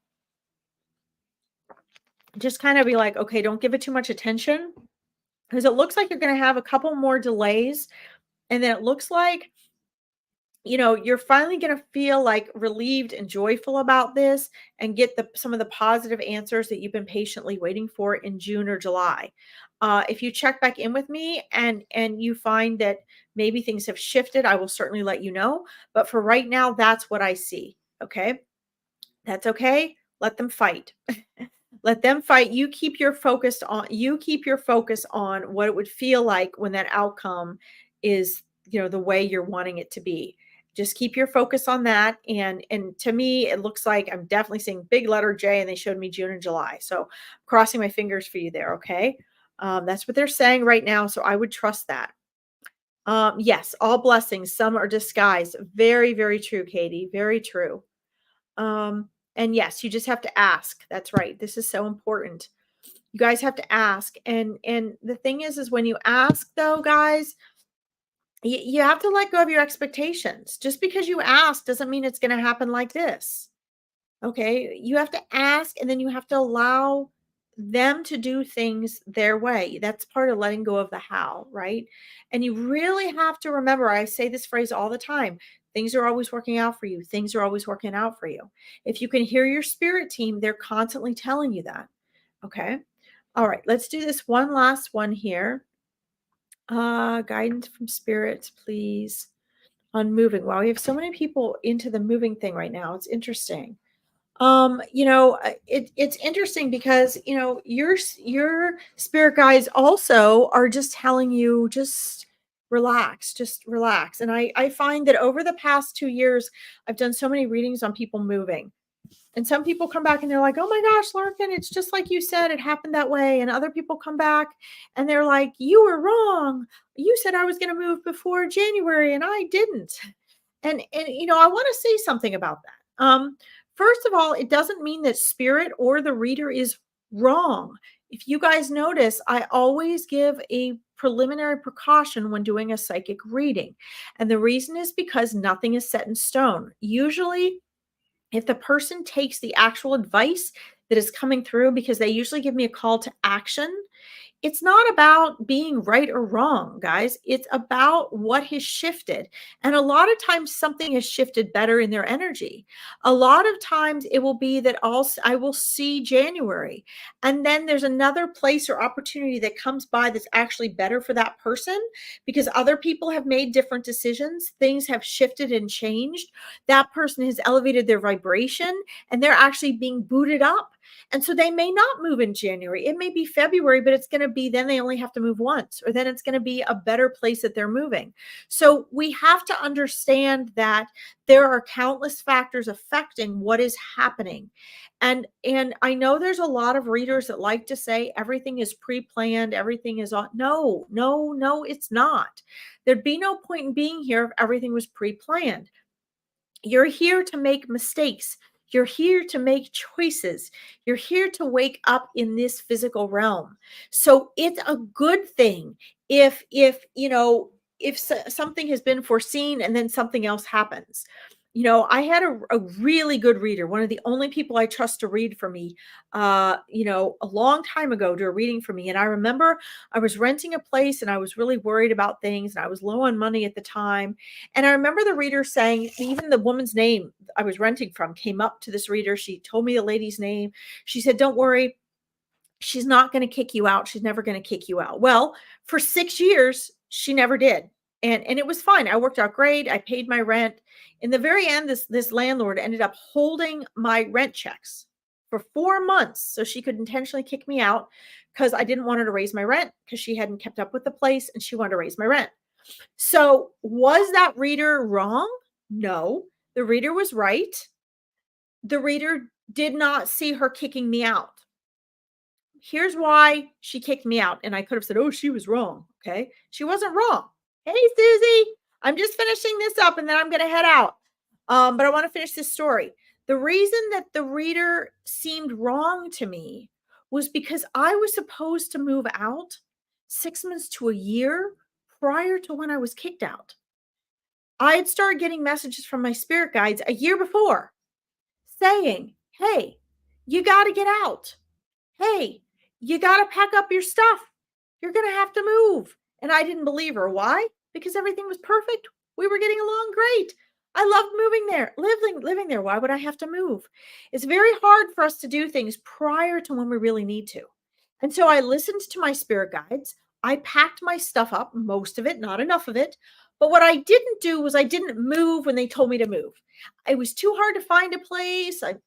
Just kind of be like, okay, don't give it too much attention because it looks like you're going to have a couple more delays. And then it looks like, you're finally going to feel like relieved and joyful about this and get some of the positive answers that you've been patiently waiting for in June or July. If you check back in with me and you find that maybe things have shifted, I will certainly let you know. But for right now, that's what I see. Okay. That's okay. Let them fight. Let them fight. You keep your focus on what it would feel like when that outcome is, the way you're wanting it to be. Just keep your focus on that. And to me, it looks like I'm definitely seeing big letter J, and they showed me June and July. So crossing my fingers for you there. Okay. That's what they're saying right now. So I would trust that. Yes, all blessings. Some are disguised. Very, very true, Katie. Very true. And yes, you just have to ask. That's right. This is so important. You guys have to ask. And the thing is when you ask though, guys, you have to let go of your expectations. Just because you ask doesn't mean it's going to happen like this. Okay. You have to ask and then you have to allow them to do things their way. That's part of letting go of the how, right? And you really have to remember, I say this phrase all the time, things are always working out for you. Things are always working out for you. If you can hear your spirit team, they're constantly telling you that. Okay. All right. Let's do this one last one here. Guidance from spirits, please. On moving. Wow, we have so many people into the moving thing right now. It's interesting. It's interesting because your spirit guides also are just telling you just relax. And I find that over the past 2 years, I've done so many readings on people moving. And some people come back and they're like, oh my gosh, Larkin, it's just like you said, it happened that way. And other people come back and they're like, you were wrong. You said I was going to move before January and I didn't. And I want to say something about that. First of all, it doesn't mean that spirit or the reader is wrong. If you guys notice, I always give a preliminary precaution when doing a psychic reading. And the reason is because nothing is set in stone. Usually, if the person takes the actual advice that is coming through, because they usually give me a call to action, it's not about being right or wrong, guys. It's about what has shifted. And a lot of times something has shifted better in their energy. A lot of times it will be that I will see January. And then there's another place or opportunity that comes by that's actually better for that person because other people have made different decisions. Things have shifted and changed. That person has elevated their vibration and they're actually being booted up. And so they may not move in January. It may be February, but it's going to be then they only have to move once, or then it's going to be a better place that they're moving. So we have to understand that there are countless factors affecting what is happening. And I know there's a lot of readers that like to say everything is pre-planned, everything is on. No, it's not. There'd be no point in being here if everything was pre-planned. You're here to make mistakes. You're here to make choices. You're here to wake up in this physical realm. So it's a good thing if something has been foreseen and then something else happens. I had a really good reader, one of the only people I trust to read for me, a long time ago, do a reading for me. And I remember I was renting a place and I was really worried about things and I was low on money at the time. And I remember the reader saying, even the woman's name I was renting from came up to this reader. She told me the lady's name. She said, don't worry, she's not going to kick you out. She's never going to kick you out. Well, for 6 years, she never did. And it was fine. I worked out great. I paid my rent. In the very end, this landlord ended up holding my rent checks for 4 months so she could intentionally kick me out because I didn't want her to raise my rent because she hadn't kept up with the place and she wanted to raise my rent. So was that reader wrong? No. The reader was right. The reader did not see her kicking me out. Here's why she kicked me out. And I could have said, oh, she was wrong. Okay. She wasn't wrong. Hey, Susie, I'm just finishing this up and then I'm going to head out. But I want to finish this story. The reason that the reader seemed wrong to me was because I was supposed to move out 6 months to a year prior to when I was kicked out. I had started getting messages from my spirit guides a year before saying, hey, you got to get out. Hey, you got to pack up your stuff. You're going to have to move. And I didn't believe her. Why? Because everything was perfect. We were getting along great. I loved moving there, living there. Why would I have to move? It's very hard for us to do things prior to when we really need to. And so I listened to my spirit guides. I packed my stuff up, most of it, not enough of it. But what I didn't do was I didn't move when they told me to move. It was too hard to find a place. It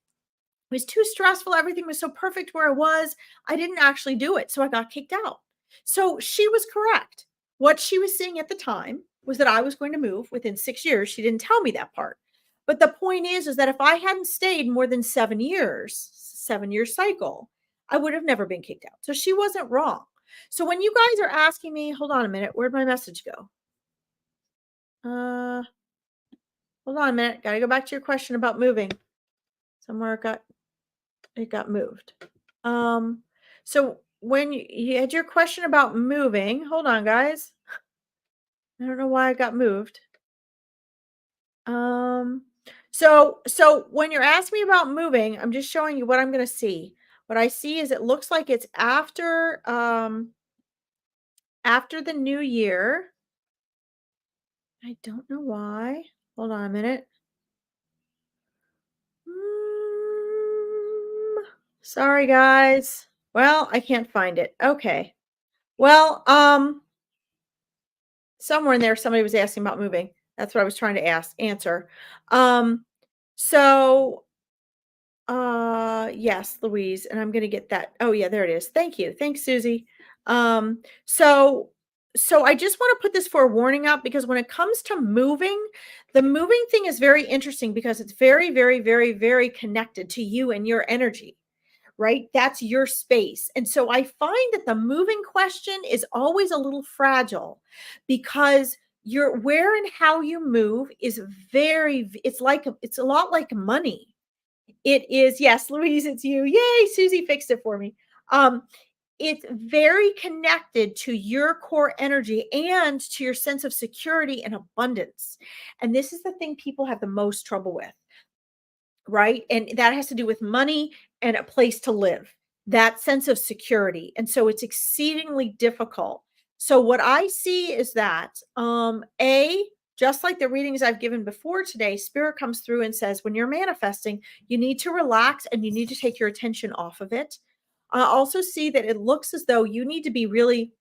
was too stressful. Everything was so perfect where I was. I didn't actually do it. So I got kicked out. So she was correct. What she was saying at the time was that I was going to move within 6 years. She didn't tell me that part. But the point is that if I hadn't stayed more than 7 years, 7-year cycle, I would have never been kicked out. So she wasn't wrong. So when you guys are asking me, hold on a minute, where'd my message go? Hold on a minute. Got to go back to your question about moving. Somewhere it got moved. So when you had your question about moving, hold on, guys. I don't know why it got moved. So when you're asking me about moving, I'm just showing you what I'm going to see. What I see is it looks like it's after the new year. I don't know why. Hold on a minute. Sorry, guys. Well, I can't find it. Okay. Well, somewhere in there, somebody was asking about moving. That's what I was trying to answer. So, yes, Louise, and I'm going to get that. Oh yeah, there it is. Thank you. Thanks, Susie. So I just want to put this for a warning out because when it comes to moving, the moving thing is very interesting because it's very, very, very, very connected to you and your energy. Right? That's your space. And so I find that the moving question is always a little fragile because your where and how you move is it's a lot like money. It is, yes, Louise, it's you. Yay, Susie fixed it for me. It's very connected to your core energy and to your sense of security and abundance. And this is the thing people have the most trouble with. Right? And that has to do with money and a place to live, that sense of security. And so it's exceedingly difficult. So what I see is that, just like the readings I've given before today, Spirit comes through and says, when you're manifesting, you need to relax and you need to take your attention off of it. I also see that it looks as though you need to be really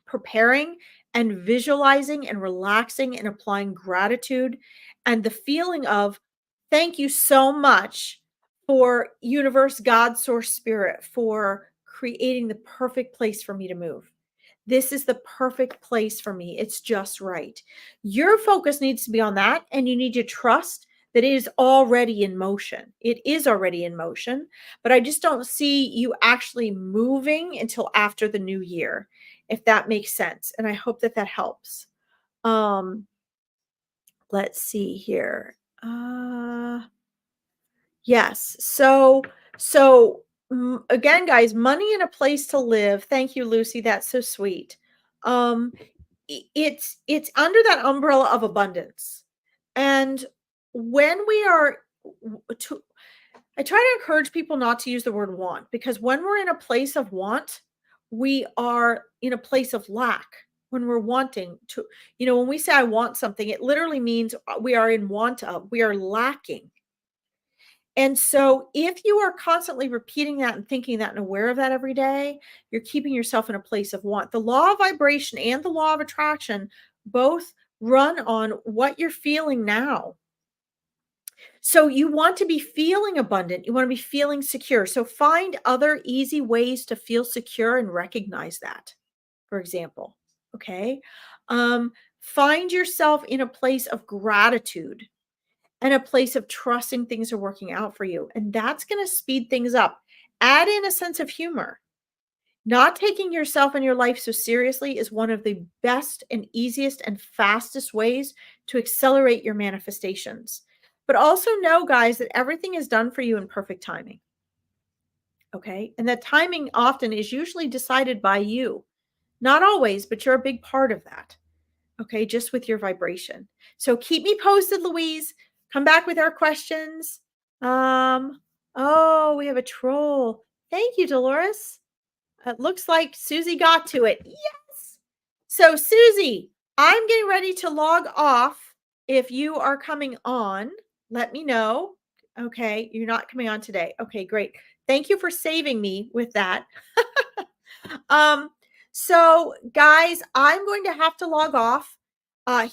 preparing and visualizing and relaxing and applying gratitude and the feeling of thank you so much for universe, God, source, spirit for creating the perfect place for me to move. This is the perfect place for me. It's just right. Your focus needs to be on that and you need to trust that it is already in motion. It is already in motion, but I just don't see you actually moving until after the new year, if that makes sense. And I hope that that helps. Let's see here. Yes. So again, guys, money and a place to live. Thank you, Lucy. That's so sweet. It's under that umbrella of abundance. And when we are I try to encourage people not to use the word want because when we're in a place of want, we are in a place of lack. When we're wanting to, when we say I want something, it literally means we are in want of, we are lacking. And so if you are constantly repeating that and thinking that and aware of that every day, you're keeping yourself in a place of want. The law of vibration and the law of attraction both run on what you're feeling now. So you want to be feeling abundant. You want to be feeling secure. So find other easy ways to feel secure and recognize that, for example. Okay. Find yourself in a place of gratitude and a place of trusting things are working out for you. And that's going to speed things up. Add in a sense of humor. Not taking yourself and your life so seriously is one of the best and easiest and fastest ways to accelerate your manifestations. But also know, guys, that everything is done for you in perfect timing. Okay. And that timing often is usually decided by you. Not always, but you're a big part of that. Okay. Just with your vibration. So keep me posted, Louise. Come back with our questions. Oh, we have a troll. Thank you, Dolores. It looks like Susie got to it. Yes. So, Susie, I'm getting ready to log off. If you are coming on, let me know. Okay. You're not coming on today. Okay, great. Thank you for saving me with that. um, so guys, I'm going to have to log off.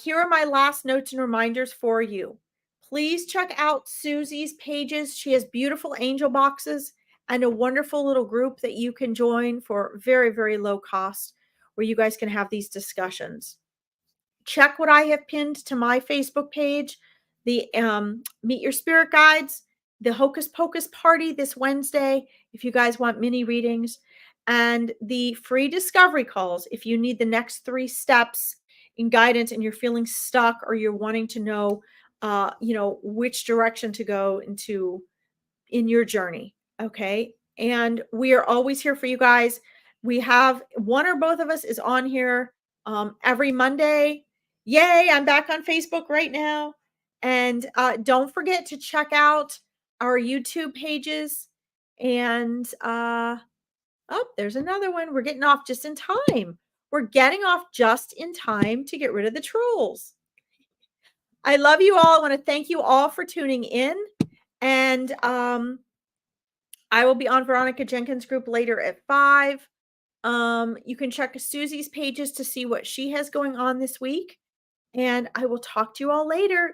Here are my last notes and reminders for you. Please check out Susie's pages. She has beautiful angel boxes and a wonderful little group that you can join for very, very low cost where you guys can have these discussions. Check what I have pinned to my Facebook page, the Meet Your Spirit Guides, the Hocus Pocus Party this Wednesday, if you guys want mini readings, and the free discovery calls if you need the next 3 steps in guidance and you're feeling stuck or you're wanting to know, which direction to go into in your journey. Okay. And we are always here for you guys. We have one or both of us is on here every Monday. Yay. I'm back on Facebook right now. And don't forget to check out our YouTube pages. And there's another one. We're getting off just in time. We're getting off just in time to get rid of the trolls. I love you all. I want to thank you all for tuning in. And I will be on Veronica Jenkins' group later at 5. You can check Susie's pages to see what she has going on this week. And I will talk to you all later.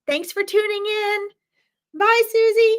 Thanks for tuning in. Bye, Susie.